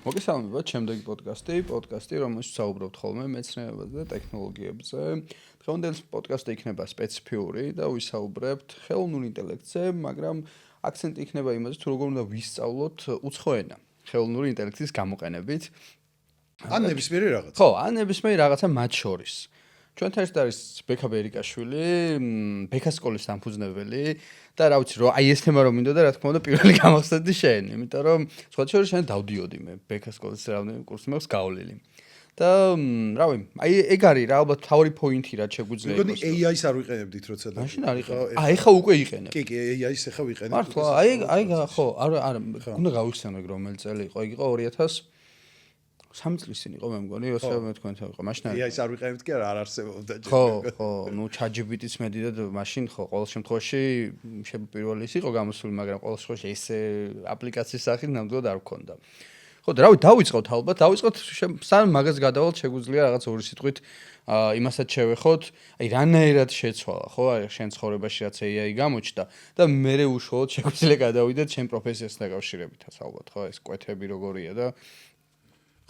მოგესალმებით, შემდეგი პოდკასტი, რომელშიც საუბრობთ ხოლმე მეცნიერებაზე და ტექნოლოგიებზე. დღევანდელი პოდკასტი იქნება სპეციფიური და ვისაუბრებთ ხელოვნურ ინტელექტზე, მაგრამ აქცენტი იქნება იმაზე, თუ როგორ უნდა ვისწავლოთ უცხო ენა ხელოვნური ინტელექტის გამოყენებით. ან ნებისმიერი რაღაცა. ხო, ან ნებისმიერი რაღაცა მათ შორის. ჩვენთან ერთად არის ბექა ბერიკაშვილი, ბექას სკოლის დამფუძნებელი და რა ვიცი, რომ აი ეს თემა რომ მინდოდა, რა თქმა უნდა, პირველი გამახსენდი შენ, იმიტომ რომ სხვა შორის შენ დავდიოდი მე ბექას სკოლის რამდენი კურსი მაქვს გავლილი. და რავი, აი ეგ არის რა ალბათ თავი პოინტი რა შეგვიძლია მეგონი AI-ს არ ვიყენებდით როცა და მაშინ არ იყენებ. ეხა უკვე იყენებ. კი, AI-ს ეხა ვიყენებ. მართლა, აი ხო, არ უნდა გავიხსენო ეგ რომელი წელი იყო, ეგ იყო 2003 წლის წინ იყო მე მგონი, როცა მე თქვენთან ვიყო. მაშინ AI-ს არ ვიყენებთ კი არ არსებობდა ჯერ. ხო, ნუ ChatGPT-ს მედიდად მაშინ ხო, ყოველ შემთხვევაში პირველი ის იყო გამოსული, მაგრამ ყოველ შემთხვევაში ეს აპლიკაციის სახით ნამდვილად არ გქონდა. ხო, და რავი, დავიწყოთ ალბათ, სანამ მაგას გადავალთ, შეგვიძლია რაღაც ორი სიტყვით იმასაც შევეხოთ, აი რანაირად შეცვალა, ხო, აი შენ ცხოვრებაში რაც AI გამოჩნდა და მერე უშუალოდ შეგვიძლია გადავიდეთ შენ პროფესიასთან დაკავშირებითაც ალბათ, ხო, ეს კვეთები როგორია და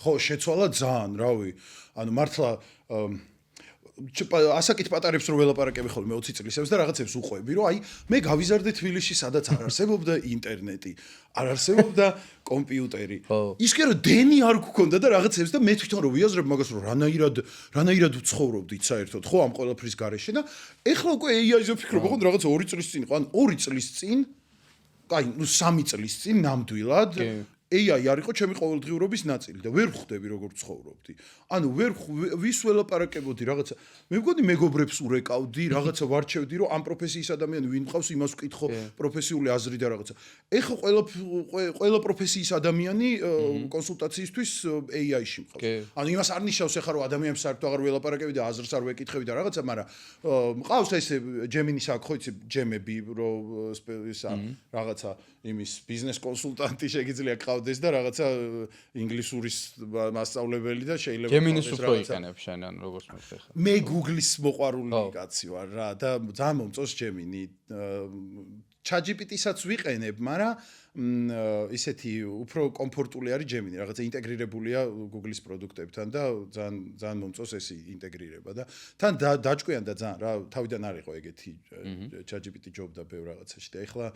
ხო, შეცვალა ძალიან, რავი. ანუ მართლა ასაკით პატარებს რო ველაპარაკები ხოლმე 20 წლისებს და რაღაცებს უყვები, რომ აი მე გავიზარდე თბილისში, სადაც არ არსებობდა ინტერნეტი, არ არსებობდა კომპიუტერი. ის კი რომ დენი არ გქონდა და რაღაცებს და მე თვითონ რო ვიაზრებ მაგას რომ რანაირად ვცხოვრობდით საერთოდ, ხო, ამ ყველაფრის გარეშე და ეხლა უკვე AI-ზე ვფიქრობ, ხო, რაღაც 2 წლის წინ იყო, ან 2 წლის წინ, აი, ნუ 3 წლის წინ ნამდვილად AI არ იყო ჩემი ყოველდღიურობის ნაწილი და ვერ ვხვდები როგორ ცხოვრობდი. ანუ ვის ველაპარაკებოდი რაღაცა. მე მგონი მეგობრებს ურეკავდი, რაღაცა ვარჩევდი, რომ ამ პროფესიის ადამიანი ვინ მყავს, იმას ვკითხო პროფესიული აზრი და რაღაცა. ეხლა ყველა პროფესიის ადამიანი კონსულტაციისთვის AI-ში მყავს. ანუ იმას არ ნიშნავს ეხლა რომ ადამიანებს საერთოდ აღარ ველაპარაკები და აზრს არ ვეკითხები და რაღაცა, მაგრამ მყავს ეს Gemini-ს აქ ხო იცი, Gemini, რომ ისა რაღაცა იმის ბიზნეს კონსულტანტი შეიძლება ყავდეს და რაღაცა ინგლისურის მასწავლებელი და შეიძლება Gemini-ს უფრო იყენებ შენ ან როგორც მეხე ხარ. მე Google-ის მოყვარული კაცი ვარ რა და ძალიან მომწონს Gemini. ChatGPT-საც ვიყენებ, მაგრამ ისეთი უფრო კომფორტული არის Gemini, რაღაცა ინტეგრირებულია Google-ის პროდუქტებთან და ძალიან მომწონს ეს ინტეგრირება და თან დაჭკვიან და ძალიან რა თავიდან არ იყო ეგეთი ChatGPT ჯობდა ბევრ რაღაცაში და ეხლა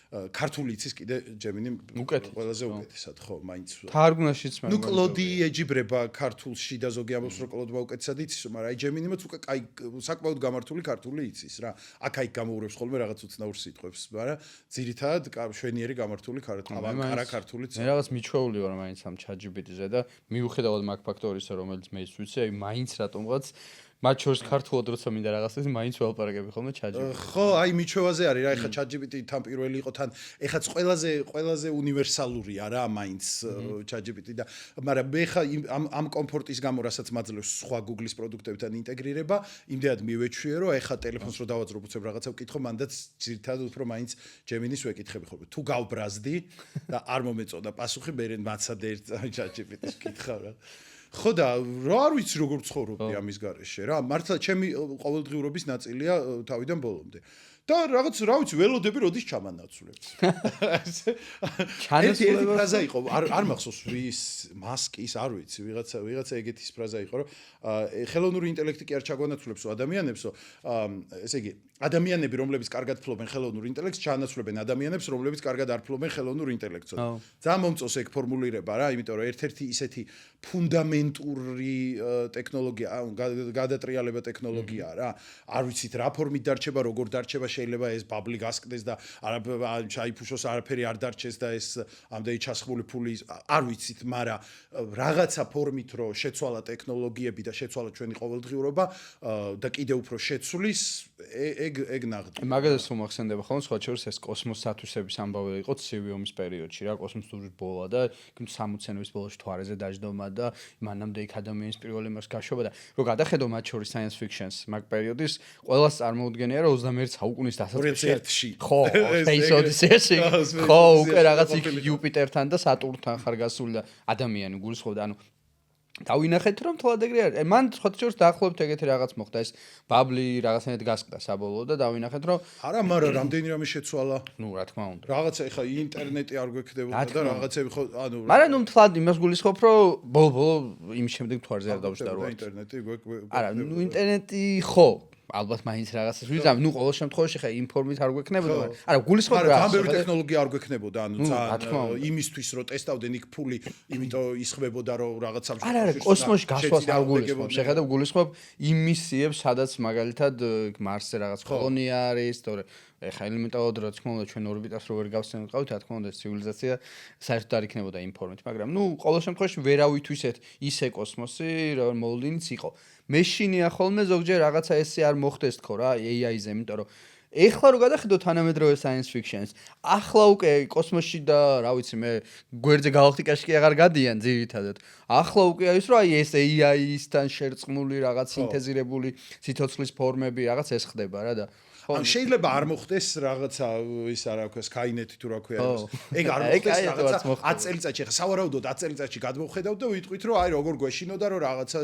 ქართული იცის კიდე Gemini ყველაზე უკეთესად ხო მაინც თარგმნაშიც მე ნუ კლოდი ეჯიბრება ქართულში და ზოგი ამბობს რომ კლოდმა უკეთესად იცის მაგრამ აი Gemini-მაც უკვე კაი საკმაოდ გამართული ქართული იცის რა აქ-აიქ გამოურევს ხოლმე რაღაც უცნაურ სიტყვებს მაგრამ ძირითადად შვენიერი გამართული ქართული მე რაღაც მიჩვეული ვარ მაინც ამ ChatGPT-ზე და მიუხედავად მაგ ფაქტორისა რომელიც მე ის ვიცი აი მაინც რატომღაც მათ შორის ქართულად როცა მინდა რაღაცას მაინც ველაპარაკები ხოლმე ChatGPT. ხო, აი მიჩვევაზე არის რა, ეხლა ChatGPT თან პირველი იყო თან, ეხლა ყველაზე უნივერსალურია რა მაინც ChatGPT და მაგრამ მე ხა ამ კომფორტის გამო რასაც მაძლევს სხვა Google-ის პროდუქტებთან ინტეგრირება, იმდენად მივეჩვიე რომ ეხლა ტელეფონს რო დავაძრობ უცებ რაღაცა ვკითხო, მანდაც ძირითადად უფრო მაინც Gemini-ს ვეკითხები ხოლმე. თუ გავბრაზდი და არ მომეწოდა პასუხი, მე მაცადე ChatGPT-ს ვკითხავ რა. ხო და რა არ ვიცი როგორ ცხოვრობდი ამის გარეშე რა მართლა ჩემი ყოველდღიურობის ნაწილია თავიდან ბოლომდე და რაღაც რა ვიცი ველოდები როდის ჩამანაცვლებს ჩანაცვლება ფრაზა იყო არ მახსოვს ვის მასკის არ ვიცი ვიღაცა ეგეთის ფრაზა იყო რომ ხელოვნური ინტელექტი კი არ ჩაგვანაცვლებს ადამიანებსო ესე იგი ადამიანები რომლებიც კარგად ფლობენ ხელოვნურ ინტელექტს ჩაანაცვლებენ ადამიანებს რომლებიც კარგად არ ფლობენ ხელოვნურ ინტელექტს ძალიან მომწონს ეგ ფორმულირება რა იმიტომ რომ ერთ-ერთი ისეთი ფუნდამენტური ტექნოლოგია გადატრიალება ტექნოლოგიაა რა არ ვიცით რა ფორმით დარჩება როგორ დარჩება შეიძლება ეს ბაბლი გასკდეს და ჩაიფუშოს არაფერი არ დარჩეს და ეს ამდენი ჩასხმული ფული არ ვიცით მაგრამ რაღაცა ფორმით რო შეცვალა ტექნოლოგიები და შეცვალა ჩვენი ყოველდღიურობა და კიდევ უფრო შეცვლის ეგ ნაღდი. მაგალითად რომ ახსენდება ხოლმე სხვა შორის ეს კოსმოსსათვისების ამბავი იყო ცივი ომის პერიოდში რა კოსმოსური ბოლა და 60-იანების ბოლოში თვარეზე დაждდომა და მანამდე იქ ადამიანის პირველი მას გაშვება და რო გადახედო მათ შორის science fiction-ს მაგ პერიოდის ყველას წარმოუდგენია რომ 21 საუკუნის დასაწყისში ხო Space Odyssey-ში ხო უკვე რაღაც იქ იუპიტერთან და სატურნთან ხარ გასული და ადამიანი გულისხმობდა ანუ დავინახეთ რომ თვალად ეგრე არის. მან სხვათა შორის დაახლოებით ეგეთი რაღაც მოხდა ეს ბაბლი რაღაცნაირად გასკდა საბოლოოდ და დავინახეთ რომ არა, მაგრამ რამდენი რამე შეცვალა. ნუ რა თქმა უნდა. რაღაცა ეხა ინტერნეტი არ გვექნებოდა და რაღაცები ხო ანუ მაგრამ ნუ თვალად იმას გულისხმობ რომ ბოლო იმის შემდეგ თვარზე არ დავშდა რო. ინტერნეტი არა, ნუ ინტერნეტი ხო ალბათ მაინც რაღაცას ვიზამ, ნუ ყოველ შემთხვევაში ხა ინფორმით არ გვექნებოდა, მაგრამ არა გულისხმობ რა. მაგრამ ბევრი ტექნოლოგია არ გვექნებოდა, ანუ ძალიან იმისთვის რომ ტესტავდნენ იქ ფული, იმიტომ ისხმებოდა რომ რაღაც სამშობლოში. არა, კოსმოსში გასვლას არ გულისხმობ, შეხედავ გულისხმობ იმ მისიებს, სადაც მაგალითად მარსზე რაღაც კოლონია არის, თორე ეხა ელემენტარულად რა თქმა უნდა ჩვენ ორბიტას რო ვერ გავსწრებთ, რა თქმა უნდა ცივილიზაცია საერთოდ არ იქნებოდა ინფორმით, მაგრამ ნუ ყოველ შემთხვევაში ვერავითვისეთ ისე კოსმოსი, რომ მოლოდინიც იყო. მეშინია ხოლმე ზოგჯერ რაღაცა ესე არ მოხდეს თქო რა AI-ზე, იმიტომ რომ ეხლა რო გადახედოთ თანამედროვე science fiction-ს, ახლა უკვე კოსმოსში და რა ვიცი მე გვერდზე galaktikაში კი აღარ გადიან ძირითადად. ახლა უკვე არის რომ აი ეს AI-ისთან შერწყმული რაღაც სინთეზირებული სიცოცხლის ფორმები რაღაც ეს ხდება რა და ან შეიძლება არ მოხდეს რაღაცა ის არა ქვია Skynet თუ რა ქვია ეგ არ მოხდეს რაღაცა 10 წელიწადში ხა სავარაუდოდ 10 წელიწადში გადმოვხედავ და ვიტყვით რომ აი როგორ გვეშინოდა რომ რაღაცა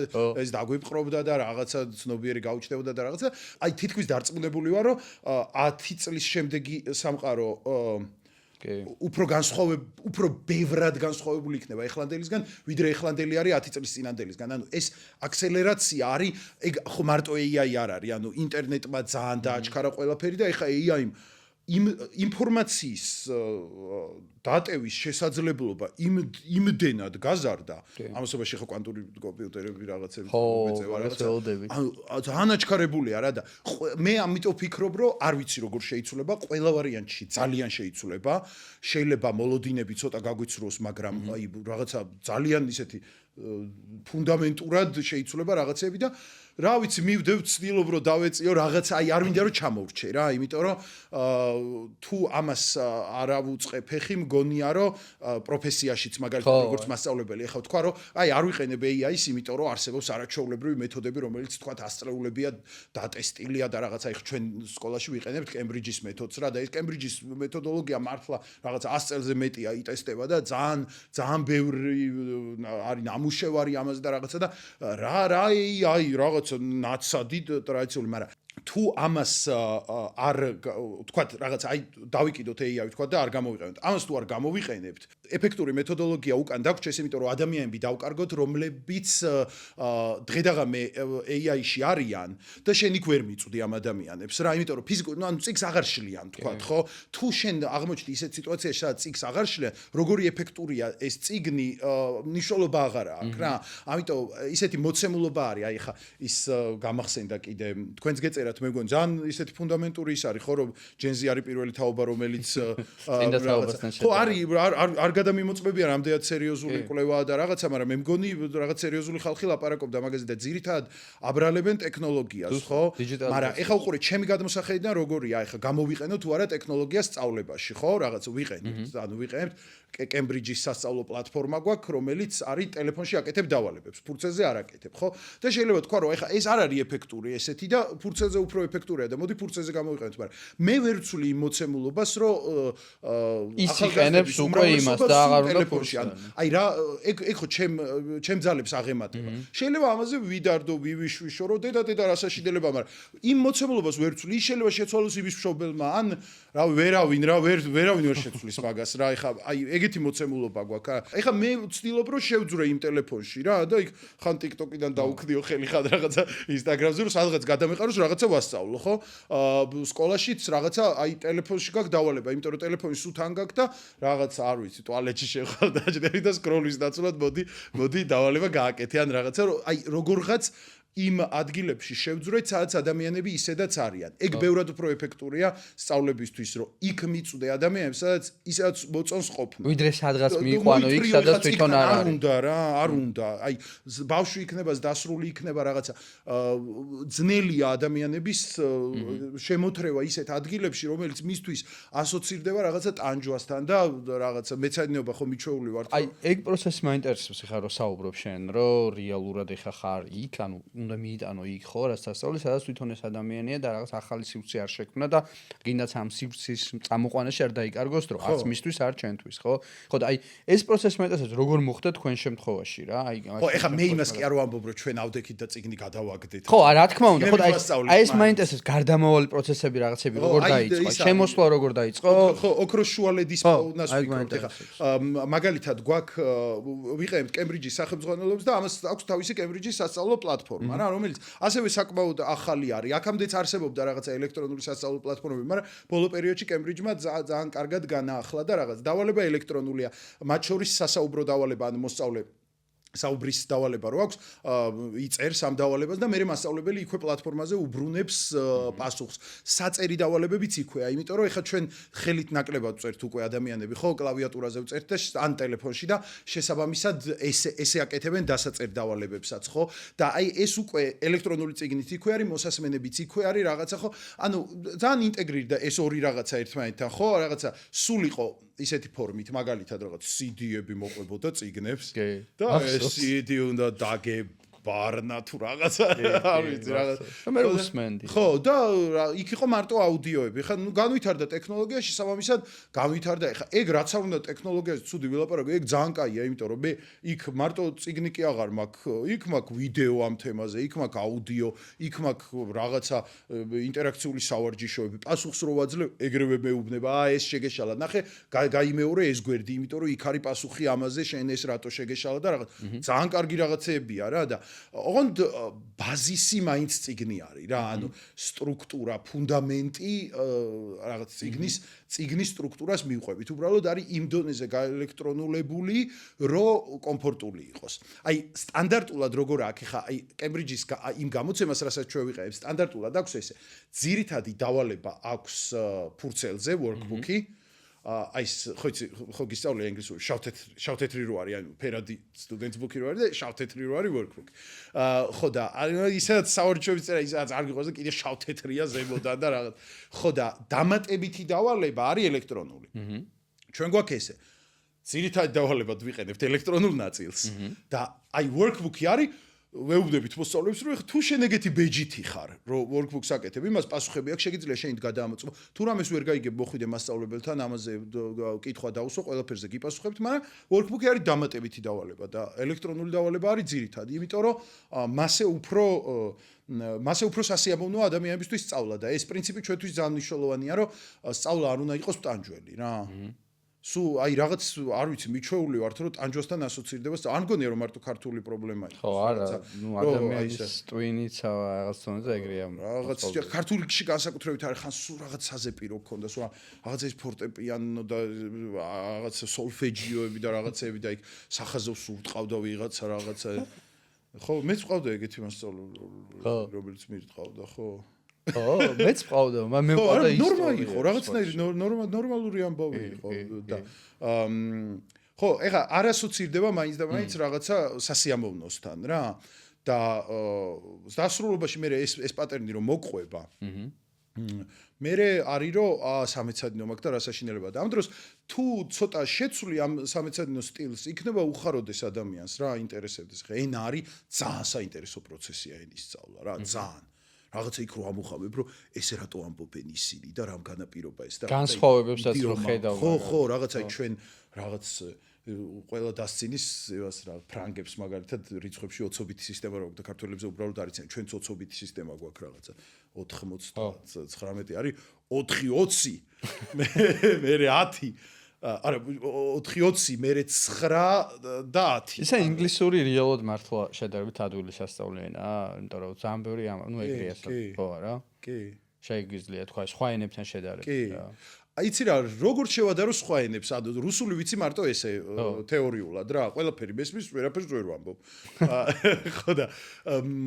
ეს დაგვიპყრობდა და რაღაცა ცნობიერი გაუჩნდებოდა და რაღაცა აი თითქმის დარწმუნებული ვარ რომ 10 წლის შემდეგი სამყარო უფრო ბევრად განსხვავებული იქნება ეხლანდელისგან, ვიდრე ეხლანდელი არის 10 წლის წინანდელისგან. ანუ ეს აქსელერაცია არის, ეგ ხო მარტო AI არ არის, ანუ ინტერნეტმა ძალიან დააჩქარა ყველაფერი და ეხა AI-მ ინფორმაციის დატევის შესაძლებლობა იმდენად გაზარდა, ამასობაში ხო კვანტური კომპიუტერები რაღაცები მეწევა რაღაცა. ანუ ძალიან აჩქარებულია რა და მე ამიტომ ვფიქრობ, რომ არ ვიცი როგორ შეიცვლება, ყველა ვარიანტში ძალიან შეიცვლება, შეიძლება მოლოდინები ცოტა გაგვიცროს, მაგრამ აი რაღაცა ძალიან ისეთი ფუნდამენტურად შეიცვლება რაღაცები და რა ვიცი მივდევ ცდილობ რომ დავეწიო რაღაცა აი არ მინდა რომ ჩამოვრჩე რა იმიტომ რომ თუ ამას არ ავუწყე ფეხი მგონია რომ პროფესიაშიც მაგალითად როგორც მასწავლებელი ეხლა თქვა რომ აი არ ვიყენებ AI-ს იმიტომ რომ არსებობს არაჩვეულებრივი მეთოდები რომელიც თქვა ასწრეულებია დატესტილია და რაღაცა ეხლა ჩვენ სკოლაში ვიყენებთ კემბრიჯის მეთოდს რა და ეს კემბრიჯის მეთოდოლოგია მართლა რაღაცა 100 წელზე მეტია იტესტება და ძალიან ბევრი არის ნამუშევარი ამაზე და რაღაცა და რა AI რაღაც ნაცადი ტრადიციული, მაგრამ თუ ამას არ თქვათ რაღაც აი დავიკიდოთ AI თქვათ და არ გამოვიყენებთ. ამას თუ არ გამოვიყენებთ, ეფექტური მეთოდოლოგია უკან დაგვრჩეს, იმიტომ რომ ადამიანები დავკარგოთ, რომლებიც დღედაღამე AI-ში არიან და შენ იქ ვერ მიწვდი ამ ადამიანებს რა, იმიტომ რომ ფიზიკურ, ანუ წიგს აღარ შლიან თქვათ, ხო? თუ შენ აღმოჩნდი ისეთ სიტუაციაში, სადაც წიგს აღარ შლიან, როგორი ეფექტურია ეს წიგნი, მნიშვნელობა აღარ აქვს რა. ამიტომ ისეთი მოცემულობა არის, აი ხა ის გამახსენდა კიდე თქვენს გეწერათ მე მგონი ძალიან ისეთი ფუნდამენტური ის არის ხო რომ ჯენზი არის პირველი თაობა რომელიც ხო არის არ გადამიმოწმებია რამდენად სერიოზული კვლევაა და რაღაცა მაგრამ მე მგონი რაღაც სერიოზული ხალხი ლაპარაკობდა მაგაზე და ძირითადად აბრალებენ ტექნოლოგიას ხო მაგრამ ეხლა უყურე ჩემი გადმოსახედიდან როგორია ეხლა გამოვიყენო თუ არა ტექნოლოგიას სწავლებაში ხო რაღაც ვიყენებთ ანუ ვიყენებთ კემბრიჯის სასწავლო პლატფორმა გვაქვს რომელიც არის ტელეფონში აკეთებ დავალებებს ფურცელზე არ აკეთებ ხო და შეიძლება თქვა რომ ეხლა ეს არ არის ეფექტური ესეთი და ფურცელზე უფრო ეფექტურია და მოდი ფურცელზე გამოვიყენოთ მაგრამ მე ვერ ვცვლი იმ მოცემულობას რომ ის იყენებს უკვე იმას და აღარ უნდა ტელეფონში აი რა ეგ ხო ჩემ ძალებს აღემატება შეიძლება ამაზე ვიდარდო ვივიშვიშო რომ დედა რასაშინელება მაგრამ იმ მოცემულობას ვერ ვცვლი შეიძლება შეცვალოს იმის მშობელმა ან რავი ვერავინ ვერ შეცვლის მაგას რა ეხა აი ეგეთი მოცემულობა გვაქვს ეხა მე ვცდილობ რომ შევძვრე იმ ტელეფონში რა და იქ ხან TikTok-იდან დაუქდიო ხელი ხან რაღაცა Instagram-ზე რომ სადღაც გადამეყაროს რაღაცა ვასწავლო ხო სკოლაშიც რაღაცა აი ტელეფონში გაქვს დავალება იმიტომ რომ ტელეფონი სულ თან გაქვს და რაღაცა არ ვიცი ტუალეტში შევხარ დაჭდები და სკროლის დაცულად მოდი დავალება გააკეთე ან რაღაცა აი როგორღაც იმ ადგილებში შევძვრეთ, სადაც ადამიანები ისედაც არიან. ეგ ბევრად უფრო ეფექტურია სწავლებისთვის, რომ იქ მიწვდე ადამიანებს, სადაც ისედაც მოწონს ყოფნა. ვიდრე სადღაც მიიყვანო იქ, სადაც თვითონ არ არის. არ უნდა რა, არ უნდა. აი, ბავშვი იქნება, დასრული იქნება რაღაცა. ძნელია ადამიანების შემოთრევა ისეთ ადგილებში, რომელიც მისთვის ასოცირდება რაღაცა ტანჯვასთან და რაღაცა მეცადინეობა ხო მიჩვეული ვარ. აი, ეგ პროცესი მაინტერესებს ხა რომ საუბრობ შენ, რომ რეალურად ეხა ხარ იქ, ანუ უნდა მიიტანო იქ ხო რაც სასწავლი სადაც თვითონ ეს ადამიანია და რაღაც ახალი სივრცე არ შექმნა და გინდაც ამ სივრცის წამოყვანაში არ დაიკარგოს დრო არც მისთვის არ ჩვენთვის ხო ხო და აი ეს პროცესი მეტასაც როგორ მოხდა თქვენ შემთხვევაში რა აი ხო ეხლა მე იმას კი არ ვამბობ რომ ჩვენ ავდექით და წიგნი გადავაგდეთ ხო რა თქმა უნდა ხო აი ეს მაინტერესებს გარდამავალი პროცესები რაღაცები როგორ დაიწყო შემოსვლა როგორ დაიწყო ხო ოქროს შუალედის პოვნას ვიკრობთ ეხლა მაგალითად გვაქვს ვიყენებთ კემბრიჯის სახელმძღვანელოებს და ამას აქვს თავისი კემბრიჯის სასწავლო პლატფორმა რა რომელიც ასევე საკმაოდ ახალი არის აქამდეც არსებობდა რაღაცა ელექტრონული სასწავლო პლატფორმები მაგრამ ბოლო პერიოდში კემბრიჯმა ძალიან კარგად განაახლა და რაღაც დავალება ელექტრონულია მათ შორის სასაუბრო დავალება ან მოსწავლე საუბრის დავალება რო აქვს იწერს ამ დავალებას და მე მასწავლებელი იქვე პლატფორმაზე უბრუნებს პასუხს საწერი დავალებებიც იქვეა იმიტომ რომ ეხლა ჩვენ ხელით ნაკლებად ვწერთ უკვე ადამიანები ხო კლავიატურაზე ვწერთ და ან ტელეფონში და შესაბამისად ესე აკეთებენ დასაწერ დავალებებსაც ხო და აი ეს უკვე ელექტრონული წიგნით იქვე არის მოსასმენებიც იქვე არის რაღაცა ხო ანუ ძალიან ინტეგრირდა ეს ორი რაღაცა ერთმანეთთან ხო რაღაცა სულ იყო ისეთი ფორმით მაგალითად რაღაც CD-ები მოყვებოდა წიგნებს და ეს CD უნდა დაგებარნა თუ რაღაცა არ ვიცი რაღაც მე უსმენდი ხო და იქ იყო მარტო აუდიოები ხა ნუ განვითარდა ტექნოლოგია შესაბამისად განვითარდა ეხა ეგ რაც არ უნდა ტექნოლოგიაზე ცუდი ვილაპარაკო ეგ ძალიან კაია იმიტომ რომ მე იქ მარტო წიგნი კი აღარ მაქვს იქ მაქვს ვიდეო ამ თემაზე იქ მაქვს აუდიო იქ მაქვს რაღაცა ინტერაქციული სავარჯიშოები პასუხს რო ვაძლევ ეგრევე მეუბნება ეს შეგეშალა ნახე გაიმეორე ეს გვერდი იმიტომ რომ იქ არის პასუხი ამაზე შენ ეს რატო შეგეშალა და რაღაც ძალიან კარგი რაღაცეებია რა და ოღონდ ბაზისი მაინც წიგნი არის რა ანუ სტრუქტურა ფუნდამენტი რაღაც წიგნის სტრუქტურას მივყვებით უბრალოდ არის იმ დონეზე გაელექტრონულებული რომ კომფორტული იყოს აი სტანდარტულად როგორ აქვს ხა აი კემბრიჯის იმ გამოცემას რასაც ჩვენ ვიყენებთ სტანდარტულად აქვს ესე ძირითადი დავალება აქვს ფურცელზე workbook-ი აი ხო იცი ხო გისწავლე ინგლისური შავთეთრი რო არის ანუ ფერადი სტუდენტს ბუქი რო არის და შავთეთრი რო არის workbook ხო და ისაც საორჩევი წერა ისაც არ გიყვარს და კიდე შავთეთრია ზემოდან და რაღაც ხო და დამატებითი დავალება არის ელექტრონული ჩვენ გვაქვს ესე ძირითადი დავალებად ვიყენებთ ელექტრონულ ნაწილს და აი workbook-ი არის ვეუბნებით მოსწავლეებს რომ თუ შენ ეგეთი ბეჯითი ხარ რომ workbook-ს აკეთებ იმას პასუხები აქვს შეგიძლია შენ გადაამოწმო თუ რამეს ვერ გაიგებ მოხვიდე მასწავლებელთან ამაზე კითხვა დაუსვა ყველაფერზე გიპასუხებთ მაგრამ workbook-ი არის დამატებითი დავალება და ელექტრონული დავალება არის ძირითადი იმიტომ რომ მასე უფრო სასიამოვნოა ადამიანებისთვის სწავლა და ეს პრინციპი ჩვენთვის ძალიან მნიშვნელოვანია რომ სწავლა არ უნდა იყოს ტანჯველი რა სუ აი რაღაც არ ვიცი მიჩვეული ვართ რომ ტანჯვასთან ასოცირდება და არ მგონია რომ მარტო ქართული პრობლემაა ხო არა ნუ ადამიანის ტვინიცა რაღაც თონზე ეგრეა რაღაც ქართულში განსაკუთრებით არის ხან სულ რაღაც საზეპირო გქონდა სულ რაღაც ეს ფორტეპიანო და რაღაც სოლფეჯიოები და რაღაცები და იქ სახაზავს ურტყავდა ვიღაცა რაღაცა ხო მეც ვყავდა ეგეთი მასწავლებელი რომელიც მირტყავდა ხო ხო მეც ვყავდა მე ვყავდა ის ნორმალი იყო რაღაცნაირი ნორმალური ამბავი იყო და ხო ეხა არ ასოცირდება მაინც და მაინც რაღაცა სასიამოვნოსთან რა და დასრულობაში მე ეს პატერნი რომ მოყვება მე არის რომ სამეცადინო მაგ და რასაშინელება და ამ დროს თუ ცოტა შეცვლი ამ სამეცადინო სტილს იქნება უხაროდეს ადამიანს რა ინტერესებდეს ხა ენა არის ძალიან საინტერესო პროცესია ენის სწავლა რა ძალიან რაღაცა იქ რო ამოხავებ რომ ესე რატო ამბობენ ისინი და რამ განაპირობა ეს და განსხვავებებსაც რო ხედავ ხო რაღაცა ჩვენ რაღაც ყველა დასცინის ევას რა ფრანგებს მაგალითად რიცხვებში 20-ბიტი სისტემა რო და ქართველებზე უბრალოდ არ იციან ჩვენც 20-ბიტი სისტემა გვაქვს რაღაცა 99 არის 4-20 მე 10 არა 4-20 მე 9 და 10 ისე ინგლისური რეალურად მართლა შედარებით ადვილი სასწავლო ენაა იმიტომ რომ ძალიან ბევრი ნუ ეგრეა ხო არა კი შეგვიძლია თქვა სხვა ენებთან შედარებით რა იცი რა როგორ შევადარო სხვა ენებს ანუ რუსული ვიცი მარტო ესე თეორიულად რა ყველაფერი მესმის ვერაფერს ვერ ვამბობ ხო და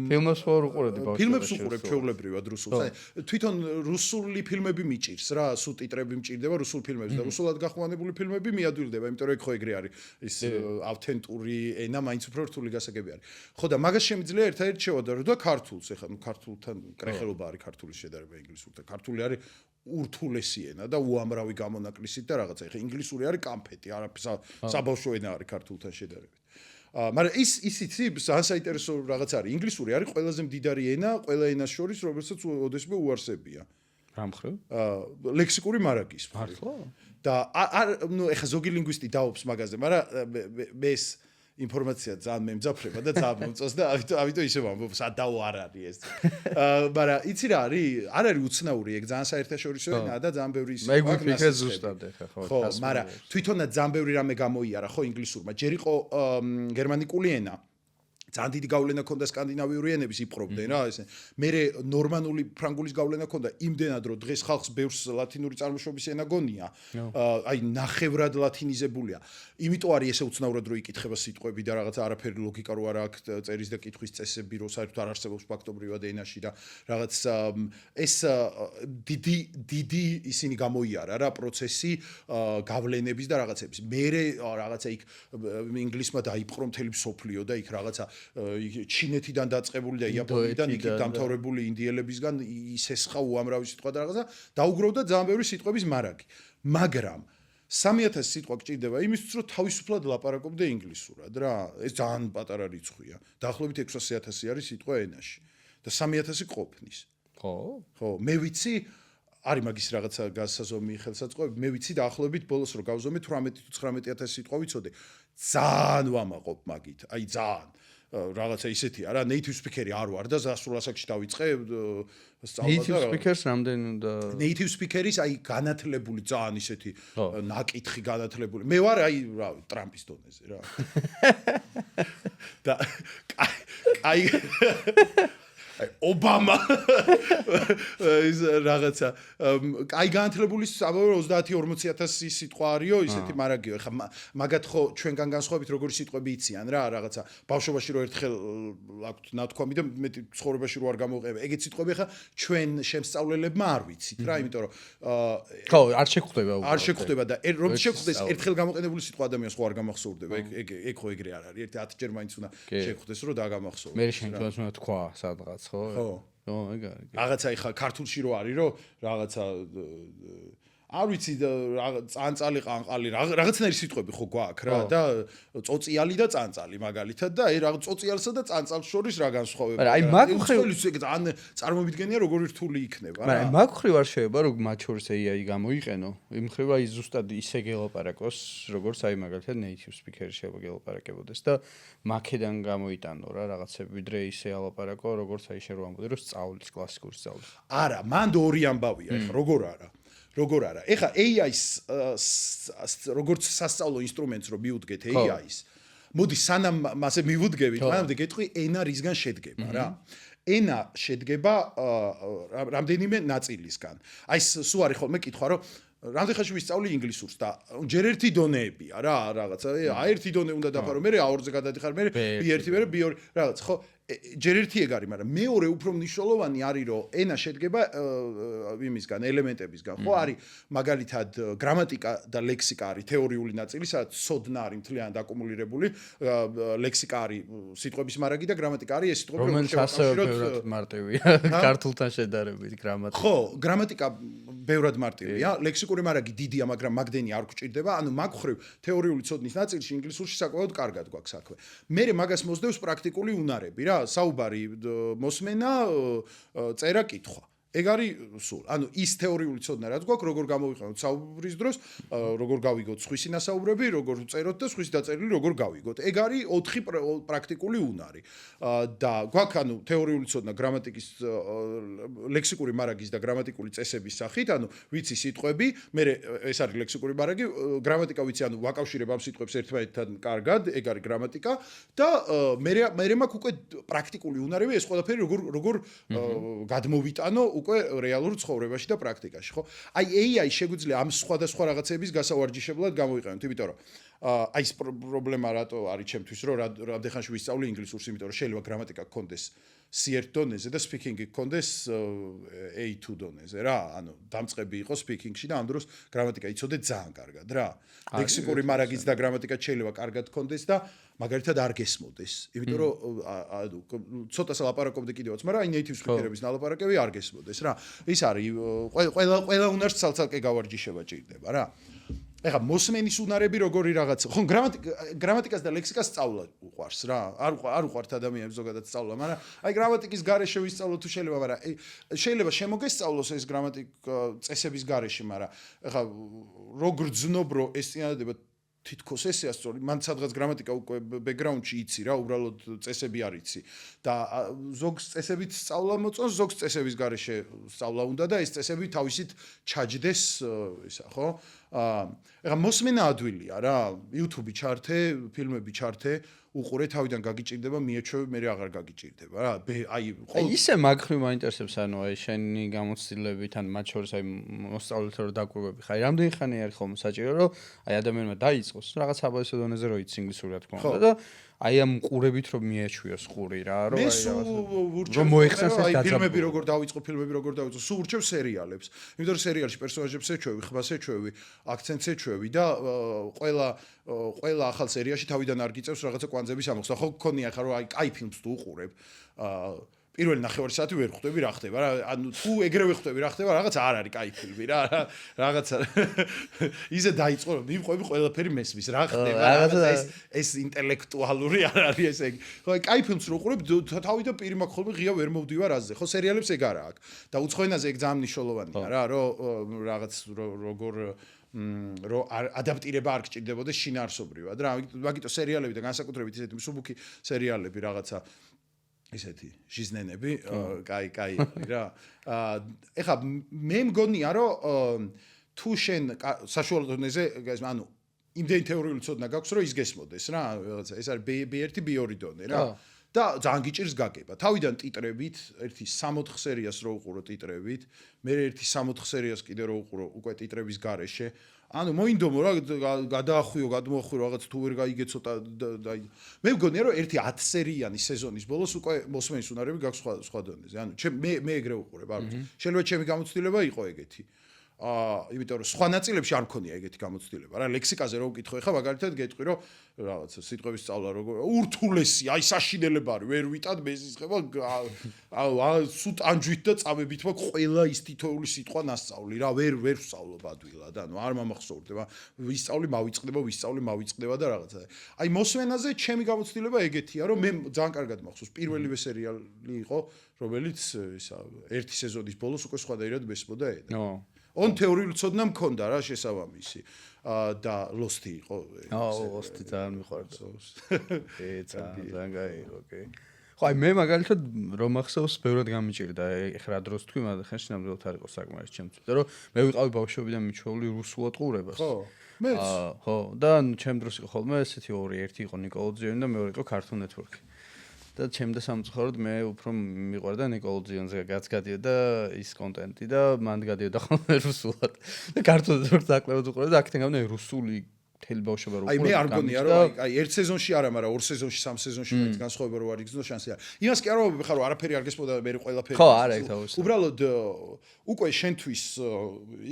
ფილმებს ვერ უყურებდი ბავშვობაში ფილმებს უყურებ ჩვეულებრივად რუსულს თვითონ რუსული ფილმები მიჭირს რა სუბტიტრები მჭირდება რუსულ ფილმებს და რუსულად გახმოვანებული ფილმები მიადვილდება იმიტომ რომ ეგ ხო ეგრე არის ის ავთენტური ენა მაინც უფრო რთული გასაგები არის ხო და მაგას შემიძლია ერთადერთი შევადარო და ქართულს ეხლა ნუ ქართულთან კრეხელობა არის ქართულის შედარება ინგლისურთან ქართული არის ურთულესი ენა და უამრავი გამონაკლისით და რაღაცა ეხლა ინგლისური არის კამფეტი არაფერს საბავშვო ენა არის ქართულთან შედარებით მაგრამ ის იცი, ძალიან საინტერესო რაღაც არის. ინგლისური არის ყველაზე მდიდარი ენა, ყველა ენას შორის, რომელსაც ოდესმე უარსებია. რა მხრივ? ლექსიკური მარაგის. მართლა? და ეხა ზოგი ლინგვისტი დაობს მაგაზე, მაგრამ მე ეს ინფორმაცია ძალიან მემძაფრება და ძალიან მომწონს და ამიტომ ისე ვამბობ, სადაო არ არის ეს. მაგრამ იცი რა არის? არ არის უცნაური ეგ ძალიან საერთაშორისო ენაა და ძალიან ბევრი მე გვიფიქრე ზუსტად ეხა ხო. ხო, მაგრამ თვითონაც ძალიან ბევრი რამე გამოიარა ხო ინგლისურმა. ჯერ იყო გერმანიკული ენა. ძალიან დიდი გავლენა ჰქონდა სკანდინავიური ენების იპყრობდნენ რა ესე. მე ნორმანული ფრანგულის გავლენა ჰქონდა იმდენად რომ დღეს ხალხს ბევრს ლათინური წარმოშობის ენა გონია. აი ნახევრად ლათინიზებულია. იმიტომ არის ესე უცნაურად რომ იკითხება სიტყვები და რაღაცა არაფერი ლოგიკა რო არ აქვს წერის და კითხვის წესები რო საერთოდ არ არსებობს ფაქტობრივად ენაში და რაღაც ეს დიდი ისინი გამოიარა რა პროცესი გავლენების და რაღაცების. მე რაღაცა იქ ინგლისმა დაიპყრო მთელი მსოფლიო და იქ რაღაცა ჩინეთიდან დაწყებული და იაპონიიდან იქ დამთავრებული ინდიელებისგან ისესხა უამრავი სიტყვა და რაღაცა დაუგროვდა ძალიან ბევრი სიტყვების მარაგი. მაგრამ 3000 სიტყვა გჭირდება იმისთვის, რომ თავისუფლად ლაპარაკობდე ინგლისურად რა. ეს ძალიან პატარა რიცხვია. დაახლოებით 600,000 არის სიტყვა ენაში და 3000 ყოფნის. ხო? ხო, მე ვიცი არის მაგის რაღაცა გასაზომი ხელსაწყოები. მე ვიცი დაახლოებით ბოლოს რომ გავზომე 18 თუ 19000 სიტყვა ვიცოდე. ძალიან ვამაყობ მაგით. აი ძალიან რაღაცა ისეთია რა native speaker-ი არ ვარ და სასრულ ასაკში დავიწყე სწავლა და native speakers რამდენი უნდა native speaker-ის აი განათლებული ძალიან ისეთი ნაკითხი განათლებული მე ვარ აი რა ტრამპის დონეზე რა და აი ობამა ის რაღაცა აი განათლებული საბოლოო 30-40000 სიტყვა არისო ისეთი მარაგიო ეხა მაგათ ხო ჩვენგან განსხვავებით როგორი სიტყვები იციან რა რაღაცა ბავშვობაში რო ერთხელ აქვთ ნათქვამი და მე ცხოვრებაში რო არ გამოვყევე ეგეთ სიტყვები ეხა ჩვენ შემსწავლელებმა არ ვიცით რა იმიტომ რომ ხო არ შეგხვდება და რომ შეგხვდეს ერთხელ გამოყენებული სიტყვა ადამიანს ხო არ გამახსოვრდება ეგ ხო ეგრე არ არის 10 ჯერ მაინც უნდა შეგხვდეს რომ დაგამახსოვროს მე შემთხვევაში უნდა თქვა სადღაც ხო? ხო, ეგ არის. რაღაცა ეხა ქართულში რო არის რომ რაღაცა არ ვიცი წანწალი ყანყალი რაღაცნაირი სიტყვები ხო გვაქვს რა და წოწიალი და წანწალი მაგალითად და აი რაღაც წოწიალსა და წანწალს შორის რა განსხვავებაა. მაგრამ აი მაგ მხრივ ძალიან წარმომიდგენია როგორი რთული იქნება რა. მაგრამ მაგ მხრივ არ შეიძლება რომ მათ შორის AI გამოიყენო. იმ მხრივ აი ზუსტად ისე გელაპარაკოს როგორც აი მაგალითად native speaker-ი შეიძლება გელაპარაკებოდეს და მაქედან გამოიტანო რა რაღაცები ვიდრე ისე ალაპარაკო როგორც აი შე რო ამბობდი რომ სწავლის კლასიკური სწავლის. არა, მანდ ორი ამბავია ეხა როგორ არა. ეხა AI-ს როგორც სასწავლო ინსტრუმენტს რო მიუდგეთ AI-ს. მოდი სანამ მასე მივუდგებით, მანამდე გეტყვი ენა რისგან შედგება რა. ენა შედგება რამდენიმე ნაწილისგან. აი სულ არის ხოლმე კითხვა რომ რამდენ ხანში ვისწავლი ინგლისურს და ჯერ ერთი დონეებია რა რაღაცა A1 დონე უნდა დაფარო მე A2-ზე გადადიხარ მე B1 მე B2 რაღაც ხო ჯერ ერთი ეგ არის მაგრამ მეორე უფრო მნიშვნელოვანი არის რომ ენა შედგება იმისგან ელემენტებისგან ხო არის მაგალითად გრამატიკა და ლექსიკა არის თეორიული ნაწილი სადაც სოდნა არის მთლიანად აკუმულირებული ლექსიკა არის სიტყვების მარაგი და გრამატიკა არის ეს სიტყვები რომელიც ასევე ბევრად მარტივია ქართულთან შედარებით გრამატიკა ხო გრამატიკა ბევრად მარტივია ლექსიკური მარაგი დიდია მაგრამ მაგდენი არ გვჭირდება ანუ მაგ ხრივ თეორიული ცოდნის ნაწილში ინგლისურში საკმაოდ კარგად გვაქვს საქმე მე მაგას მოსდევს პრაქტიკული უნარები რა საუბარი მოსმენა წერა კითხვა ეგ არის სულ ანუ ის თეორიული ცოდნა რაც გვაქვს როგორ გამოვიყენოთ საუბრის დროს როგორ გავიგოთ სხვისი ნასაუბრები როგორ წეროთ და სხვისი დაწერილი როგორ გავიგოთ ეგ არის 4 პრაქტიკული უნარი და გვაქვს ანუ თეორიული ცოდნა გრამატიკის ლექსიკური მარაგის და გრამატიკული წესების სახით ანუ ვიცი სიტყვები მე ეს არის ლექსიკური მარაგი გრამატიკა ვიცი ანუ ვაკავშირებ ამ სიტყვებს ერთმანეთთან კარგად ეგ არის გრამატიკა და მე მაქვს უკვე პრაქტიკული უნარები ეს ყველაფერი როგორ გადმოვიტანო უკვე რეალურ ცხოვრებაში და პრაქტიკაში, ხო? აი AI შეგვიძლია ამ სხვადასხვა რაღაცების გასავარჯიშებლად გამოიყენოთ, იმიტომ რომ აი ეს პრობლემა რატო არის ჩემთვის, რომ რამდენ ხანში ვისწავლი ინგლისურს, იმიტომ რომ შეიძლება გრამატიკა გქონდეს C1 დონეზე და speaking-ი გქონდეს A2 დონეზე რა, ანუ დამწყები იყო speaking-ში და ამ დროს გრამატიკა იცოდე ძალიან კარგად რა. ლექსიკური მარაგიც და გრამატიკა შეიძლება კარგად გქონდეს და მაგალითად არ გესმოდეს, იმიტომ რომ ცოტას ლაპარაკობდი კიდევაც, მაგრამ აი native speaker-ების ლაპარაკები არ გესმოდეს რა. ის არის ყველა უნარს ცალ-ცალკე გავარჯიშება ჭირდება რა. ეხა მოსმენის უნარები როგორი რაღაც ხო გრამატიკას და ლექსიკას სწავლა უყვარს რა არ უყვართ ადამიანებს ზოგადად სწავლა მაგრამ აი გრამატიკის გარეშე ვისწავლო თუ შეიძლება მაგრამ შეიძლება შემოგესწავლოს ეს გრამატიკა წესების გარეშე მაგრამ ეხა როგორ ძნობ რომ ეს წინადადება თითქოს ესეა სწორი მან სადღაც გრამატიკა უკვე ბექგრაუნდში იცი რა უბრალოდ წესები არ იცი და ზოგს წესებით სწავლა მოწონს ზოგს წესების გარეშე სწავლა უნდა და ეს წესები თავისით ჩაჯდეს ისა ხო ეხა მოსმენა ადვილია რა YouTube-ი ჩართე ფილმები ჩართე უყურე თავიდან გაგიჭირდება მიეჩვევ მე აღარ გაგიჭირდება რა აი ისე მაგხრივ მაინტერესებს ანუ აი შენი გამოცდილებით ან მათ შორის აი მოსწავლეთა რო დაკვირვები ხარ რამდენი ხანი არის ხოლმე საჭირო რომ აი ადამიანმა დაიწყოს რაღაც საბაზო დონეზე რო იცი ინგლისური რა თქმა უნდა და აი ამ ყურებით რომ მიეჩვიოს ყური რა რომ აი რომ მოიხსნას ეს დაძაბული ფილმები როგორ დავიწყო სულ ურჩევ სერიალებს იმიტომ რომ სერიალში პერსონაჟებს ეჩვევი ხმას ეჩვევი აქცენტს ეჩვევი და ყველა ახალ სერიაში თავიდან არ გიწევს რაღაცა კვანძების ამოხსნა ხო გქონია ხა რომ აი კაი ფილმს თუ უყურებ პირველი ნახევარი საათი ვერ ხვდები რა ხდება რა ანუ თუ ეგრევე ხვდები რა ხდება რაღაც არ არის კაი ფილმი რა რაღაცა ისე დაიწყო რომ მივყვები ყველაფერი მესმის რა ხდება რაღაცა ეს ინტელექტუალური არ არის ეს ხო აი კაი ფილმს რო უყურებ თავიდან პირი მაქვს ხოლმე ღია ვერ მოვდივარ აზზე ხო სერიალებს ეგ არა აქვს და უცხოენაზე ეგ ძალიან მნიშვნელოვანია რა რომ რაღაც როგორ რო ადაპტირება არ გჭირდებოდეს შინაარსობრივად რა მაგიტო სერიალები და განსაკუთრებით ისეთი მსუბუქი სერიალები რაღაცა ისეთი ჟიზნენები კაი რა ეხა მე მგონია რომ თუ შენ საშუალო დონეზე ანუ იმდენი თეორიული ცოდნა გაქვს რომ ის გესმოდეს რა რაღაცა ეს არის B1 B2 დონე რა და ძალიან გიჭირს გაგება თავიდან ტიტრებით ერთი 6-4 სერიას რო უყურო ტიტრებით მე ერთი 6-4 სერიას კიდე რო უყურო უკვე ტიტრების გარეშე ანუ მოინდომო რა გადაახვიო გადმოახვიო რაღაც თუ ვერ გაიგე ცოტა და მე მგონია რომ ერთი 10 სერიანი სეზონის ბოლოს უკვე მოსმენის უნარები გაქვს სხვა დონეზე ანუ მე ეგრე უყურებ არ ვიცი შეიძლება ჩემი გამოცდილება იყო ეგეთი იმიტომ რომ სხვა ნაწილებში არ მქონია ეგეთი გამოცდილება რა ლექსიკაზე რო ვკითხო ხა მაგალითად გეტყვი რომ რაღაცა სიტყვების სწავლა როგორ ურთულესი აი საშინელება არის ვერ ვიტად მეზისხება სუ ტანჯვით და წამებით მაქვს ყველა ის თითოეული სიტყვა ნასწავლი რა ვერ ვსწავლობ ადვილად ანუ არ მომახსოვრდება ვისწავლი მავიწყდება და რაღაცა აი მოსმენაზე ჩემი გამოცდილება ეგეთია რომ მე ძალიან კარგად მახსოვს პირველივე სერიალი იყო რომელიც ისა ერთი სეზონის ბოლოს უკვე სხვადასხვა მესმოდა ედა on თეორიული ცოდნა მქონდა რა შესაბამისი და ლოსტი იყო ლოსტი ძალიან მიყვარდა ძალიან კაი ოკეი ხო აი მე მაგალითად რომ ახსოვს ბევრად გამიჭირდა ეხლა რა დროს თქვი მაგრამ ხანში ნამდვილად არ იყო საკმარისი ჩემთვის და რომ მე ვიყავი ბავშვობიდან მიჩვეული რუსულად ყურებას ხო მეც ხო და ჩემ დროს იყო ხოლმე ესეთი ორი ერთი იყო ნიკოლოძიანი და მეორე იყო Cartoon Network და ჩემდა სამწუხაროდ მე უფრო მიყვარდა ნიკოლოძიანზე გადადიოდა ის კონტენტი და მან გადადიოდა ხოლმე რუსულად და Cartoon Network-ს აკლევად უყურე და აქეთან გამნა რუსული თელი ბავშვობა რო აი მე არ გონია რომ აი ერთ სეზონში არა მაგრამ ორ სეზონში სამ სეზონში მეტ განსხვავება რო არ იგრძნო შანსი არა იმას კი არ ვამბობ ხარ რომ არაფერი არ გესმოდა მე ყველაფერი ხო არა ეგ თავისუფლად უბრალოდ უკვე შენთვის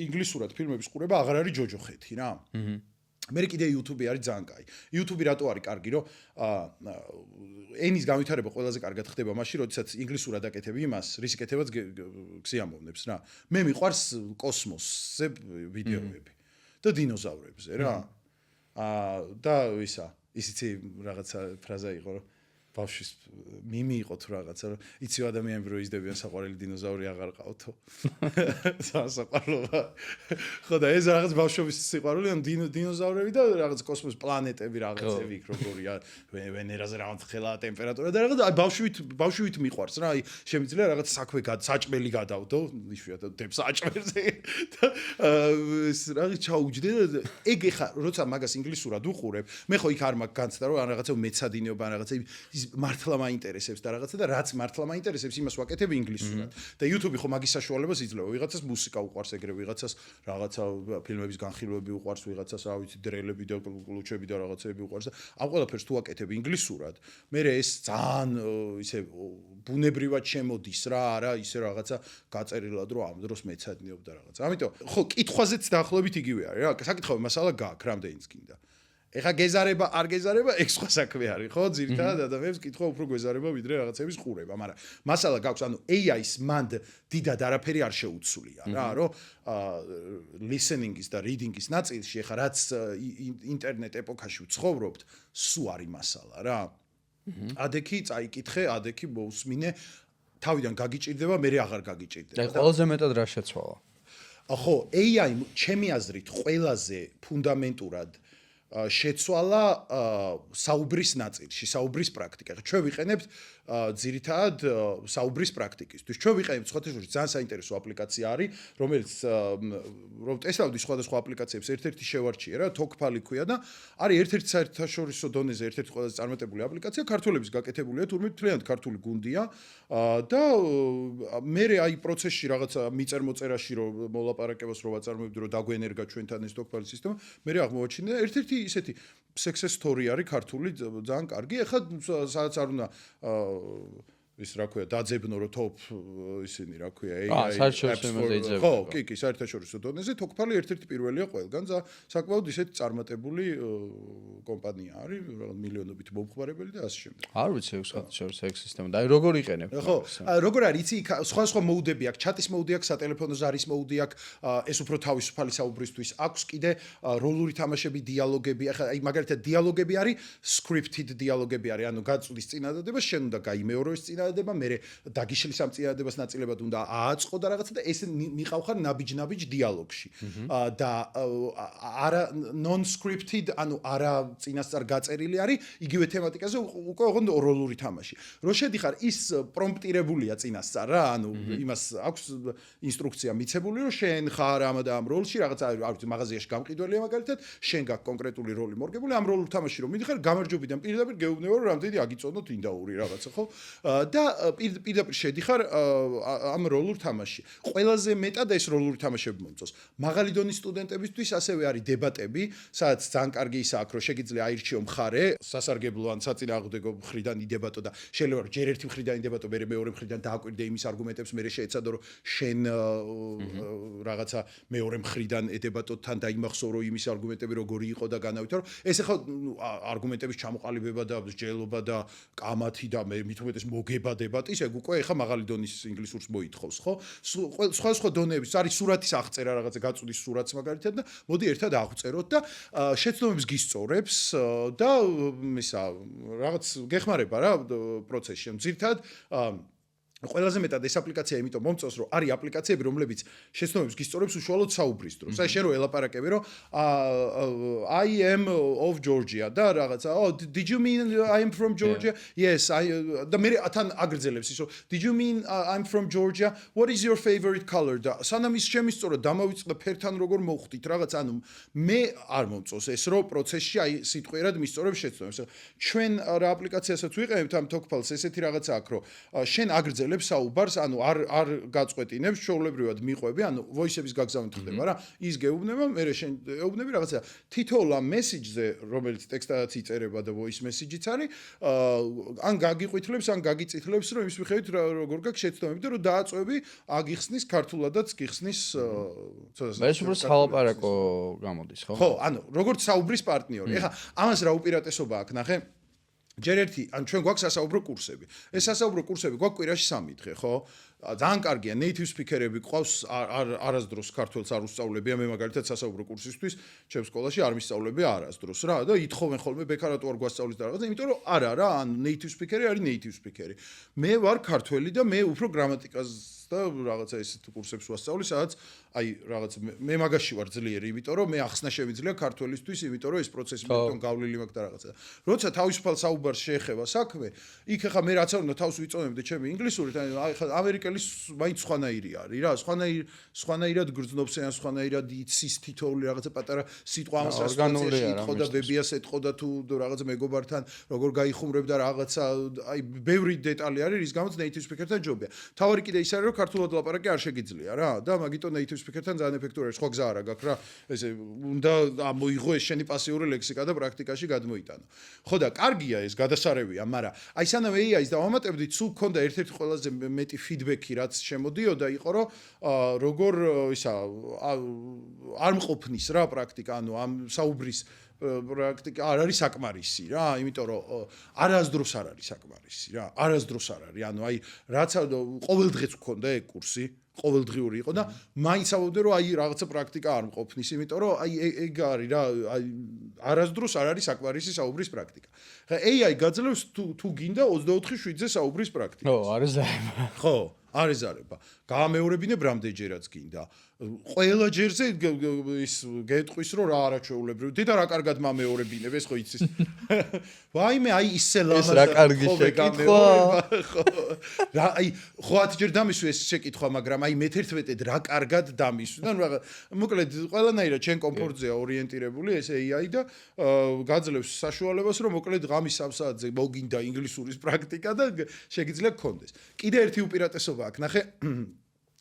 ინგლისურად ფილმების ყურება აღარ არის ჯოჯოხეთი რა მე კიდე YouTube-ი არის ძალიან კაი. YouTube-ი რატო არის კარგი, რომ ენის განვითარება ყველაზე კარგად ხდება მაშინ, როდესაც ინგლისურად აკეთები იმას, რის კეთებაც გზიამოვნებს რა. მე მიყვარს კოსმოსზე ვიდეოები და დინოზავრებზე რა. და ისა, ისიც რაღაცა ფრაზა იყო, რომ ბავშვის მიმი იყო თუ რაღაცა, რომ იცი ადამიანები რო იზრდებიან საყვარელი დინოზავრი აღარ ყავთო. საყვარლობა. ხო და ეს რაღაც ბავშვობის სიყვარული, ან დინოზავრები და რაღაც კოსმოს პლანეტები რაღაცები იქ როგორია, ვენერაზე რაღაც ხელა ტემპერატურა და რაღაც ბავშვით მიყვარს რა, აი შემიძლია რაღაც საქმე საჭმელი გადავდო, იშვიათად დებს საჭმელზე და ეს რაღაც ჩაუჯდე და ეგ ეხა როცა მაგას ინგლისურად უყურებ, მე ხო იქ არ მაქვს განცდა რომ რაღაცა მეცადინეობა რაღაცა მართლა მაინტერესებს და რაღაცა და რაც მართლა მაინტერესებს იმას ვაკეთებ ინგლისურად და YouTube-ი ხო მაგის საშუალებას იძლევა ვიღაცას მუსიკა უყვარს ეგრე ვიღაცას რაღაცა ფილმების განხილვები უყვარს ვიღაცას რა ვიცი დრელები და კლუჩები და რაღაცები უყვარს და ამ ყველაფერს თუ აკეთებ ინგლისურად მე ეს ძალიან ისე ბუნებრივად შემოდის რა არა ისე რაღაცა გაწერილად რომ ამ დროს მეცადინეობ და რაღაცა ამიტომ ხო კითხვაზეც დაახლოებით იგივე არის რა საკითხავი მასალა გაქვს რამდენიც კიდე ეხა გეზარება არ გეზარება ეგ სხვა საქმე არის ხო ძირითადად ადამიანებს კითხვა უფრო გვეზარება ვიდრე რაღაცების ყურება მაგრამ მასალა გაქვს ანუ AI-ს მანდ დიდად არაფერი არ შეუცვლია რა რომ listening-ის და reading-ის ნაწილში ეხა რაც ინტერნეტ ეპოქაში ვცხოვრობთ სულ არის მასალა რა ადექი წაიკითხე ადექი მოусმინე თავიდან გაგიჭირდება მე აღარ გაგიჭირდება და ყველაზე მეტად რა შეცვალა ხო AI ჩემი აზრით ყველაზე ფუნდამენტურად შეცვალა საუბრის ნაწილში, საუბრის პრაქტიკა. ჩვენ ვიყენებთ ძირითადად საუბრის პრაქტიკისთვის. ჩვენ ვიყენებთ სხვადასხვა ძალიან საინტერესო აპლიკაცია არის, რომელიც რომ ტესტავდი სხვადასხვა აპლიკაციებს, ერთ-ერთი შევარჩიე რა, TalkPal ქვია და არის ერთ-ერთი საერთაშორისო დონეზე ერთ-ერთი ყველაზე წარმატებული აპლიკაცია, ქართველების გაკეთებულია, თურმე მთლიანად ქართული გუნდია და მე აი პროცესში რაღაცა მიწერ-მოწერაში რომ მოლაპარაკებას რო ვაწარმოებდი, რომ დაგვენერგა ჩვენთან ეს TalkPal სისტემა, მე აღმოაჩინე ერთ-ერთი ისეთი success story არის ქართული ძალიან კარგი. ეხლა სადაც არ უნდა ის რა ქვია დაძებნო რომ top ისინი რა ქვია AI ხო კი საერთაშორისო დონეზე TalkPal ერთ-ერთი პირველია ყველგან საკმაოდ ისეთი წარმატებული კომპანია არის მილიონობით მომხმარებელი და ასე შემდეგ არ ვიცი საერთაშორისო ეგ სისტემა და აი როგორ იყენებ ხო როგორ არის იცი სხვა მოუდები აქვს ჩატის მოუდი აქვს სატელეფონო ზარის მოუდი აქვს ეს უფრო თავისუფალი საუბრისთვის აქვს კიდე როლური თამაშები დიალოგები ახლა აი მაგალითად დიალოგები არის scripted დიალოგები არის ანუ გაწვდის წინადადება შენ უნდა გაიმეოროს წინადადება მე დაგიშლის ამ წინადადებას ნაწილებად უნდა ააწყო და რაღაცა და ეს მიყავხარ ნაბიჯ დიალოგში და არა non scripted ანუ არა წინასწარ გაწერილი არის იგივე თემატიკაზე უკვე ოღონდ როლური თამაში რო შედიხარ ის პრომპტირებულია წინასწარ რა ანუ იმას აქვს ინსტრუქცია მიცებული რომ შენ ხარ ამ და ამ როლში რაღაცა არ ვიცი მაღაზიაში გამყიდველია მაგალითად შენ გაქვს კონკრეტული როლი მორგებული ამ როლურ თამაში რომ მიდიხარ გამარჯვებიდან პირდაპირ გეუბნება რომ რამდენი აგიწონოთ ინდაური რაღაცა ხო და პირდაპირ შედიხარ ამ როლურ თამაში. ყველაზე მეტად ეს როლური თამაშები მომწონს. მაღალი დონის სტუდენტებისთვის ასევე არის დებატები, სადაც ძალიან კარგი ისაა, რომ შეგიძლია აირჩიო მხარე, სასარგებლო ან საწინააღმდეგო მხრიდან იდებატო და შეიძლება რომ ჯერ ერთი მხრიდან იდებატო, მერე მეორე მხრიდან დააკვირდე იმის არგუმენტებს, მერე შეეცადო რომ შენ რაღაცა მეორე მხრიდან ედებატო თან დაიმახსოვრო რომ იმის არგუმენტები როგორი იყო და განავითარო. ეს ახლა არგუმენტების ჩამოყალიბება და მსჯელობა და კამათი და მე მithumetes მოგება დებატის ეგ უკვე ეხა მაღალი დონის ინგლისურს მოითხოვს ხო სხვა დონეების არის სურათის აღწერა რაღაცა გაწვდის სურათს მაგალითად და მოდი ერთად აღწეროთ და შეცდომებს გისწორებს და ისა რაღაც გეხმარება რა პროცესში ძირთად ყველაზე მეტად ეს აპლიკაცია იმიტომ მომწონს რომ არის აპლიკაციები რომლებიც შეცდომებს გისწორებს უშუალოდ საუბრის დროს აი შენ რო ელაპარაკები რომ I am of Georgia და რაღაცა oh did you mean I am from Georgia yes და მე თან აგრძელებს ის რომ did you mean I'm from Georgia what is your favorite color და სანამ ის შემისწორა დამავიწყდა ფერთან როგორ მოხვდით რაღაც ანუ მე არ მომწონს ეს რომ პროცესში აი სიტყვიერად მისწორებს შეცდომებს ჩვენ რა აპლიკაციასაც ვიყენებთ ამ TalkPal-ს ესეთი რაღაცა აქვს რომ შენ აგრძელებს საუბარს, ანუ არ გაწყვეტინებს, ჩვეულებრივად მიყვები, ანუ voice-ების გაგზავნით ხდება რა. ის გეუბნება, მე შენ ეუბნები რაღაცა. თითოეულ ამ მესიჯზე, რომელიც ტექსტადაც იწერება და voice message-იც არის, ან გაგიყვითლებს, ან გაგიწითლებს, რომ იმის მიხედვით როგორ გაქვს შეცდომები და რომ დააწვევი, აგიხსნის ქართულადაც გიხსნის ეს უფრო სალაპარაკო გამოდის, ხო? ხო, ანუ როგორც საუბრის პარტნიორი. ეხლა ამას რა უპირატესობა აქვს, ნახე? ჯერ ერთი, ან ჩვენ გვაქვს სასაუბრო კურსები. ეს სასაუბრო კურსები გვაქვს კვირაში 3 დღე, ხო? ძალიან კარგია, native speaker-ები ყავს, არასდროს ქართველს არ უსწავლებია, მე მაგალითად სასაუბრო კურსისთვის ჩემს სკოლაში არ მისწავლებია არასდროს რა და ითხოვენ ხოლმე ბექარატო არ გვასწავლის და რაღაცა, იმიტომ რომ არა რა, ან native speaker-ი არის native speaker-ი. მე ვარ ქართველი და მე უფრო გრამატიკას და რაღაცა ესეთ კურსებს ვასწავლი, სადაც აი რაღაც მე მაგაში ვარ ძლიერი, იმიტომ რომ მე ახსნა შევიძლია ქართველისთვის, იმიტომ რომ ეს პროცესი მეტონ გავლილი მაქვს და რაღაცა. როცა თავისუფალ საუბარს შეეხება საქმე, იქ ახლა მე რაც არ უნდა თავს ვიწონებდე ჩემი ინგლისურით, აი ახლა ამერიკელი მაინც სხვანაირი არის რა, სხვანაირად გრძნობს ან სხვანაირად იცის თითოეული რაღაცა პატარა სიტყვა ამ სიტუაციაში ეთყო და ბებიას ეთყო და თუ რაღაცა მეგობართან როგორ გაიხუმრებ და რაღაცა აი ბევრი დეტალი არის, რის გამოც native speaker-თან ჯობია. თავარი კიდე ის არის რომ ქართულად ლაპარაკი არ შეგიძლია რა და მაგიტომ native speaker-თან ძალიან ეფექტური არის. სხვა გზა არა გაქვს რა. ესე უნდა მოიღო ეს შენი პასიური ლექსიკა და პრაქტიკაში გადმოიტანო. ხო და კარგია ეს გადასარევია, მაგრამ აი სანამ AI-ს დავამატებდით, სულ მქონდა ერთ-ერთი ყველაზე მეტი ფიდბექი, რაც შემოდიოდა, იყო რომ როგორ ისა არ მყოფნის რა პრაქტიკა, ანუ ამ საუბრის პრაქტიკა არ არის საკმარისი რა, იმიტომ რომ არასდროს არ არის საკმარისი რა, არასდროს არ არის. ანუ აი რაც ყოველდღეც გქონდა ეგ კურსი, ყოველდღიური იყო და მაინც ავდე რომ აი რაღაცა პრაქტიკა არ მყოფნის, იმიტომ რომ აი ეგ არის რა, აი არასდროს არ არის საკმარისი საუბრის პრაქტიკა. ხა AI გაძლევს თუ გინდა 24/7-ზე საუბრის პრაქტიკას. ხო, არის ზარება. ხო, არის ზარება. გაამეორებინებ რამდენჯერაც გინდა. ყველა ჯერზე ის გეტყვის რომ რა არაჩვეულებრივი. დედა რა კარგად მამეორებინებ, ეს ხო იცის. ვაიმე, აი ისე ლამაზად. ეს რა კარგი შეკითხვა. ხო. რა აი, ხო 10 ჯერ დამისვი ეს შეკითხვა, მაგრამ აი მე-11-ად რა კარგად დამისვი. და რაღაც მოკლედ ყველანაირად ჩემ კომფორტზეა ორიენტირებული ეს AI და გაძლევს საშუალებას რომ მოკლედ ღამის 3 საათზე მოგინდა ინგლისურის პრაქტიკა და შეგიძლია გქონდეს. კიდე ერთი უპირატესობა აქვს, ნახე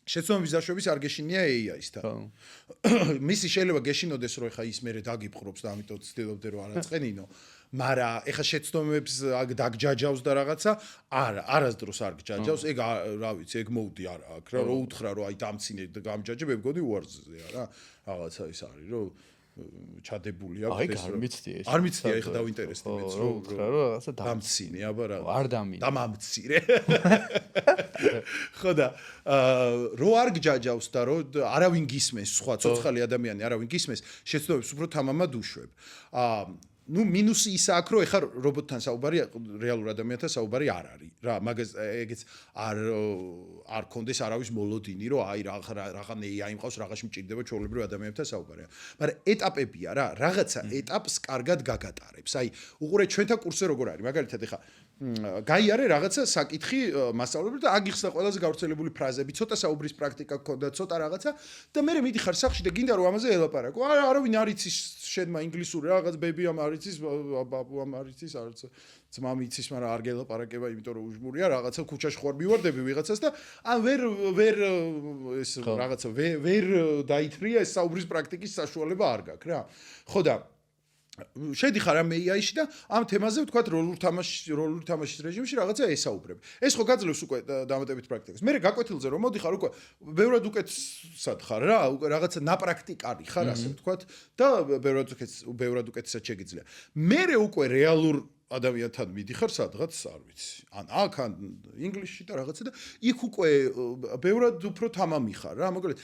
შეცდომების დაშვების არ გეშინია AI-სთან. მისი შეიძლება გეშინოდეს რომ ეხა ის მერე დაგიპყრობს და ამიტომ ვცდილობდე რომ არ აწყენინო, მაგრამ ეხა შეცდომებს დაგჯაჯავს და რაღაცა არასდროს არ გჯაჯავს. ეგ რა ვიცი, ეგ მოუდი არ აქვს რა, რომ უთხრა რომ აი დამცინე და გამჯაჯე, მე მგონი უარზეა რა. რაღაცა ის არის რომ ჩადებული აქვს ეს. არ მიცდია ეს. არ მიცდია, ეხა დავინტერესდი მეც რომ უთხრა რომ რაღაცა დამცინე, აბა რა. არ დამინე. დამამცირე. ხო და რო არ გჯაჯავს და რო არავინ გისმენს, სხვა ცოცხალი ადამიანი არავინ გისმენს, შეცდომებს უფრო თამამად უშვებ. ну მინუსი ის აქვს რომ ეხა რობოტთან საუბარი რეალურ ადამიანთან საუბარი არ არის რა მაგას ეგეც არ კონდეს არავის მოლოდინი რომ აი რაღაც AI მყავს რაღაცში მჭირდება ჩვეულებრივ ადამიანთან საუბარი მაგრამ ეტაპებია რა რაღაცა ეტაპს კარგად გაგატარებს აი უყურე ჩვენთან კურსზე როგორ არის მაგალითად ეხა გაიარე რაღაცა საკითხი მასწავლებლად და აგიხსნა ყველაზე გავრცელებული ფრაზები ცოტა საუბრის პრაქტიკა გქონდა ცოტა რაღაცა და მე მიდიხარ სახლში და გინდა რომ ამაზე ელაპარაკო არავინ არ იცის შენმა ინგლისური რაღაც ბეიბი ამ არ იცის ბაბუ ამ არ იცის არც ძმამ იცის მაგრამ არ გელაპარაკება იმიტომ რომ უჟმურია რაღაცა ქუჩაში ხوار მივარდები ვიღაცას და ან ვერ ეს რაღაცა ვერ დაითრია ეს საუბრის პრაქტიკის საშუალება არ გაქვს რა ხო და შედიხარ ამ AI-ში და ამ თემაზე ვთქვათ როლურ თამაშის რეჟიმში რაღაცა ესაუბრებ. ეს ხო გაძლევს უკვე დამატებით პრაქტიკას. მე გაკვეთილზე რომ მოდიხარ უკვე ბევრად უკეთესად ხარ რა, რაღაცა ნაპრაქტიკარი ხარ ასე ვთქვათ და ბევრად უკეთესად შეგიძლია. მე უკვე რეალურ ადამიანთან მიდიხარ სადღაც არ ვიცი. ან აქ ან ინგლისში და რაღაცა და იქ უკვე ბევრად უფრო თამამი ხარ რა. მოკლედ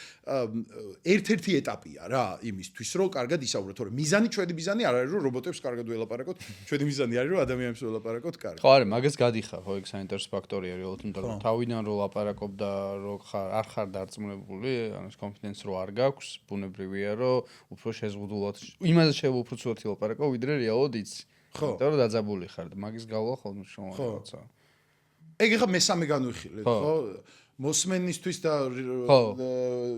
ერთ-ერთი ეტაპია რა იმისთვის რომ კარგად ისაუბროთ, თორე ჩვენი მიზანი არ არის რომ რობოტებს კარგად ველაპარაკოთ, ჩვენი მიზანი არის რომ ადამიანებს ველაპარაკოთ კარგად. ხო არის, მაგას გადიხარ, ხო, ეგ საინტერესო ფაქტორია რეალურად, იმიტომ რომ თავიდან რო ლაპარაკობ და რო არ ხარ დარწმუნებული, ანუ კონფიდენს რო არ გაქვს, ბუნებრივია რომ უფრო შეზღუდულად იმაზე შეიძლება უფრო ცუდად ილაპარაკო, ვიდრე რეალურად იცი. ხო, იმიტომ რომ დაძაბული ხარ და მაგის გავლა ხოლმე შევაწყო. ეგ ახლა მესამე განვიხილეთ, ხო? მოსმენისთვის და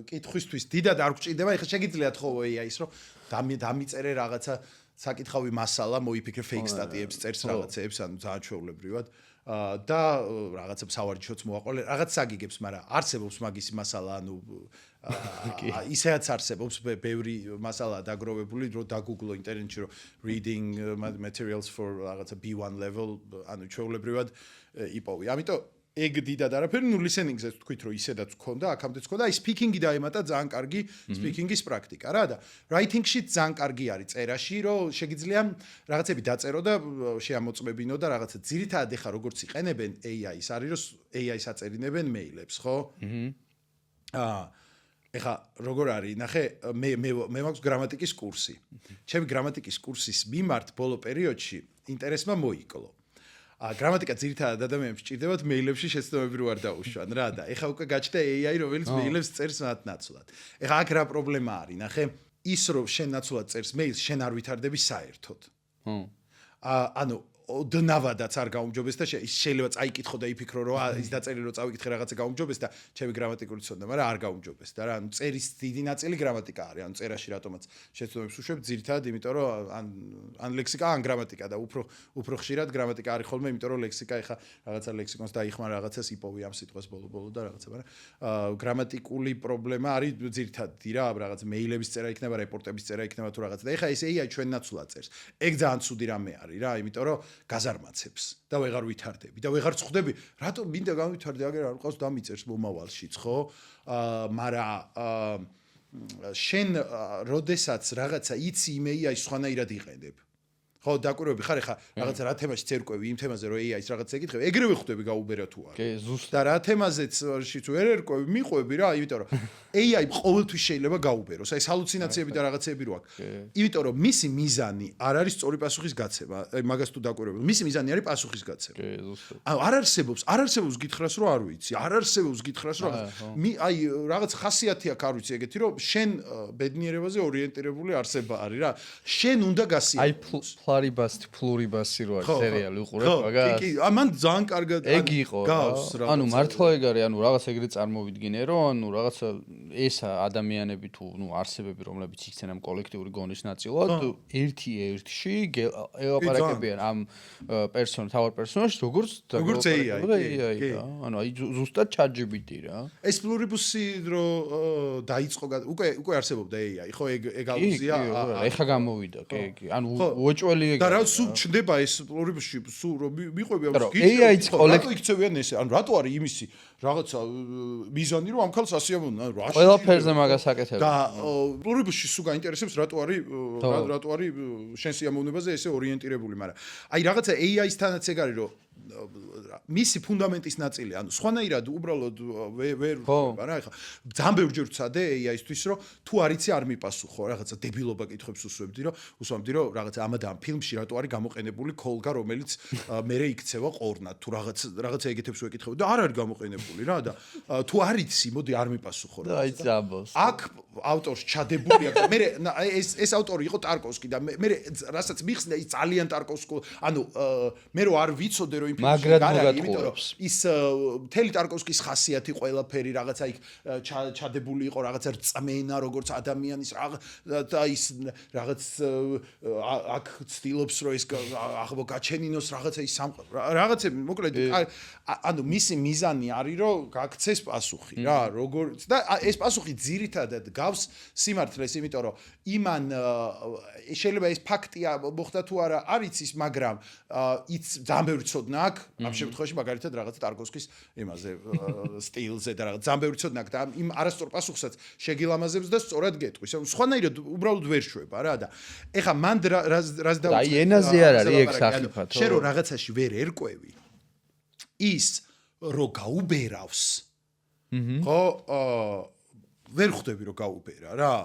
კითხვისთვის დიდად არ გჭირდება, ახლა შეგიძლიათ ხო AI-ს რომ დამიწერე რაღაცა საკითხავი მასალა, მოიფიქრე fake სტატიებს, წერს რაღაცეებს, ანუ ძალიან ჩვეულებრივად და რაღაცა სავარჯიშოც მოაყოლე, რაღაც საგიგებს, მაგრამ არსებობს მაგისი მასალა, ანუ ისეაც არსებობს ბევრი მასალა დაგროვებული, რომ დაგუგლო ინტერნეტში, რომ reading materials for რაღაცა B1 level, ანუ ჩვეულებრივად იპოვე. ამიტომ ეგ დიდად არაფერი, ну listening-ზე თქვით რომ ისედაც გქონდა, აქამდეც გქონდა, აი speaking-ი დაემატა ძალიან კარგი speaking-ის პრაქტიკა რა და writing-ში ძალიან კარგი არის წერაში, რომ შეგიძლია რაღაცები დაწერო და შეამოწმებინო და რაღაცა ძირითადად ეხა როგორც იყენებენ AI-ს, არის რომ AI-ს აწერინებენ მეილებს, ხო? ეხა როგორ არის, ნახე, მე მაქვს გრამატიკის კურსი. ჩემი გრამატიკის კურსის მიმართ ბოლო პერიოდში ინტერესმა მოიკლო. გრამატიკა ძირითადად ადამიანებს ჭირდებათ მეილებში შეცდომები რო არ დაუშვან რა და ეხა უკვე გაჩნდა AI რომელიც მეილებს წერს ნაცვლად. ეხა აქ რა პრობლემა არის? ნახე, ის რომ შენ ნაცვლად წერს მეილს, შენ არ ვითარდები საერთოდ. ანუ დნავადაც არ გაუმჯობეს და შეიძლება წაიკითხო და იფიქრო რომ ის დაწერილი რომ წავიკითხე რაღაცა გაუმჯობეს და ჩემი გრამატიკული ცოდნა, მაგრამ არ გაუმჯობეს და რა, ანუ წერის დიდი ნაწილი გრამატიკა არის, ანუ წერაში რატომაც შეცდომებს უშვებ ძირითადად, იმიტომ რომ ან ლექსიკა, ან გრამატიკა და უფრო ხშირად გრამატიკა არის ხოლმე, იმიტომ რომ ლექსიკა ეხა რაღაცა ლექსიკონს დაიხმარ რაღაცას იპოვი ამ სიტყვას ბოლო და რაღაცა, მაგრამ გრამატიკული პრობლემა არის ძირითადი რა, რაღაც მეილების წერა იქნება, რეპორტების წერა იქნება თუ რაღაცა და ეხა ეს AI ჩვენ ნაცვლად წერს. ეგ ძალიან ცუდი რამე არის რა, იმიტომ რომ გაზარმაცებს და ვეღარ ვითარდები და ვეღარ წხვდები რატომ მინდა გამვითარდე აგერ არ მყავს დამიწერს მომავალშიც ხო მაგრამ შენ როდესაც რაღაცა იცი იმ AI-ს სხვანაირად იყენებ. ხო, დაკვირვები ხარ ხა რაღაცა რა თემაში ცერკვევი იმ თემაზე რომ AI-ს რაღაცა ეკითხები, ეგრევე ხვდები გაუბერა თუ არა. კი, ზუსტად. და რა თემაზეც შიც ვერ ერკვევი, მიყვები რა, იმიტომ რომ AI ყოველთვის შეიძლება გაუბეროს. აი ეს ჰალუცინაციები და რაღაცეები რო აქვს. იმიტომ რომ მისი მიზანი არ არის სწორი პასუხის გაცემა. აი მაგას თუ დაკვირვები. მისი მიზანი არის პასუხის გაცემა. კი, ზუსტად. ანუ არ არსებობს გითხრას რომ არ ვიცი. არ არსებობს გითხრას რომ აი რაღაც ხასიათი აქვს არ ვიცი ეგეთი რომ შენ ბედნიერებაზე ორიენტირებული არსება არის რა. შენ უნდა გასიარულოს. ფლურიბასი რო არის სერიალი უყურებ მაგას? კი, ამან ძალიან კარგად ეგ იყო. ანუ მართლა ეგ არის, ანუ რაღაც ეგრე წარმოვიდგინე, რომ ანუ რაღაცა ეს ადამიანები თუ არსებები, რომლებიც იქცენ ამ კოლექტიური გონის ნაწილად, ერთი-ერთში ელაპარაკებიან ამ თავარ პერსონაჟს, როგორც AI. ანუ აი ზუსტად ChatGPT რა. ეს ფლურიბუსი რო დაიწყო უკვე არსებობდა AI, ხო ეგ ალუზია. ეხა გამოვიდა, კი. ანუ უეჭველი და რა სულ ჩნდება ეს ფლურიბუსში სულ რომ მიყვები ამ AI-ს რატო იქცევიან ესე ანუ რატო არის იმისი რაღაცა მიზანი რომ ამ ქალს ასიამოვნ ანუ რა ყველაფერზე მაგას აკეთებ და ფლურიბუსში სულ გაინტერესებს რატო არის შენ სიამოვნებაზე ესე ორიენტირებული მაგრამ აი რაღაცა AI-სთანაც ეგ არის რომ მისი ფუნდამენტის ნაწილი ანუ სხვანაირად უბრალოდ ვერ ვქება რა ეხლა ძალიან ბევრჯერ ვცადე AI-ისთვის რომ თუ არიცი არ მიპასუხო რაღაცა დებილობა კითხვებს უსვამდი რომ რაღაცა ამადამ ფილმში რატო არის გამოყენებული კოლგა რომელიც მერე იქცევა ყორნად თუ რაღაცა ეგეთებს ვეკითხები და არ არის გამოყენებული რა და თუ არიცი მოდი არ მიპასუხო რა აი ძაბოს აქ ავტორს ჩადებული აქვს მე ეს ავტორი იყო ტარკოვსკი და მე რასაც მიხსნა ის ძალიან ტარკოვსკი ანუ მე რო არ ვიცოდე რომ მაგრად მოგატყუებს ის მთელი ტარკოვსკის ხასიათი ყველაფერი რაღაცა იქ ჩადებული იყო რაღაცა რწმენა როგორც ადამიანის და ის რაღაც აქ ცდილობს რომ ეს ახლა გაჩენინოს რაღაცა ის რაღაცები მოკლედ ანუ მისი მიზანი არის რომ გაქცეს პასუხი რა როგორც და ეს პასუხი ძირითადად გავს სიმართლეს იმიტომ რომ იმან შეიძლება ეს ფაქტია მოხდა თუ არა არის ის მაგრამ იც ძალიან ბევრი ცოდნა აქვს ამ შემთხვევაში მაგალითად რაღაც ტარკოვსკის იმაზე სტილზე და რაღაც ძალიან ბევრი ცოდნა აქვს და იმ არასწორ პასუხსაც შეგილამაზებს და სწორად გეტყვის. ანუ სხვანაირად უბრალოდ ვერ შვება რა და ეხა მან რას დაუწყო აი ენაზე არ არის ეგ სახიფათო შენ რო რაღაცაში ვერ ერკვევი ის რო გაუბერავს ხო ვერ ხვდები რომ გაუბერა რა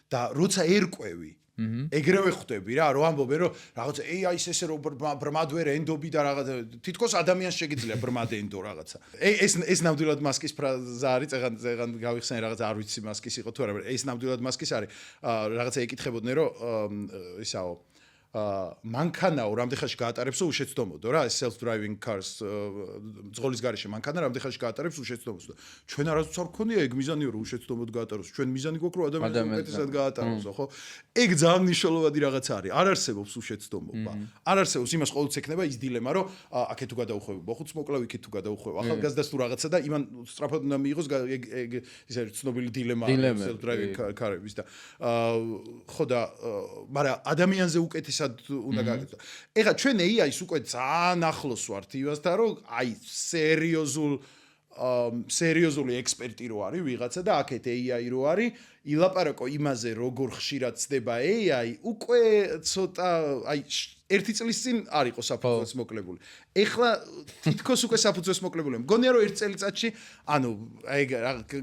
და როცა ერკვევი ეგრევე ხვდები რა რომ ამბობენ რომ რაღაცა AI-ს ესე რომ ბრმად ვერ ენდობი და რაღაცა თითქოს ადამიანს შეგიძლია ბრმად ენდო რაღაცა ეს ნამდვილად მასკის ფრაზა არის წეგან გავიხსენე რაღაცა არ ვიცი მასკის იყო თუ არა ეს ნამდვილად მასკის არის რაღაცა ეკითხებოდნენ რომ ისაო მანქანაო რამდენ ხანში გაატარებსო უშეცდომოდო რა ეს self driving cars ძღოლის garaშე მანქანა რამდენ ხანში გაატარებს უშეცდომოდო ჩვენ არასდროს არ გქონია ეგ მიზანიო რომ უშეცდომოდ გაატაროს ჩვენ მიზანი გვაქვს რომ ადამიანს უკეთესად გაატაროსო ხო ეგ ძალიან მნიშვნელოვანი რაღაცა არის არ არსებობს უშეცდომობა არ არსებობს იმას ყოველთვის ექნება ის დილემა რომ აქეთ თუ გადაუხვევი მოხუც მოკლავ იქით თუ გადაუხვევ ახალგაზრდას თუ რაღაცა და იმან სწრაფად უნდა მიიღოს ეგ ის არის ცნობილი დილემა self driving car-ების და ხო და მაგრამ ადამიანზე უკეთესად უნდა გაგიწო. ეხლა ჩვენ AI-ს უკვე ძალიან ახლოს ვართ იმასთან, რომ აი სერიოზული ექსპერტი რო არის ვიღაცა და აქეთ AI რო არის, ილაპარაკო იმაზე, როგორ ხშირად ცდება AI, უკვე ცოტა აი ერთი წლის წინ არ იყო საფუძვეს მოკლებული. ეხლა თითქოს უკვე საფუძვეს მოკლებული. მგონია რომ ერთ წელიწადში, ანუ აი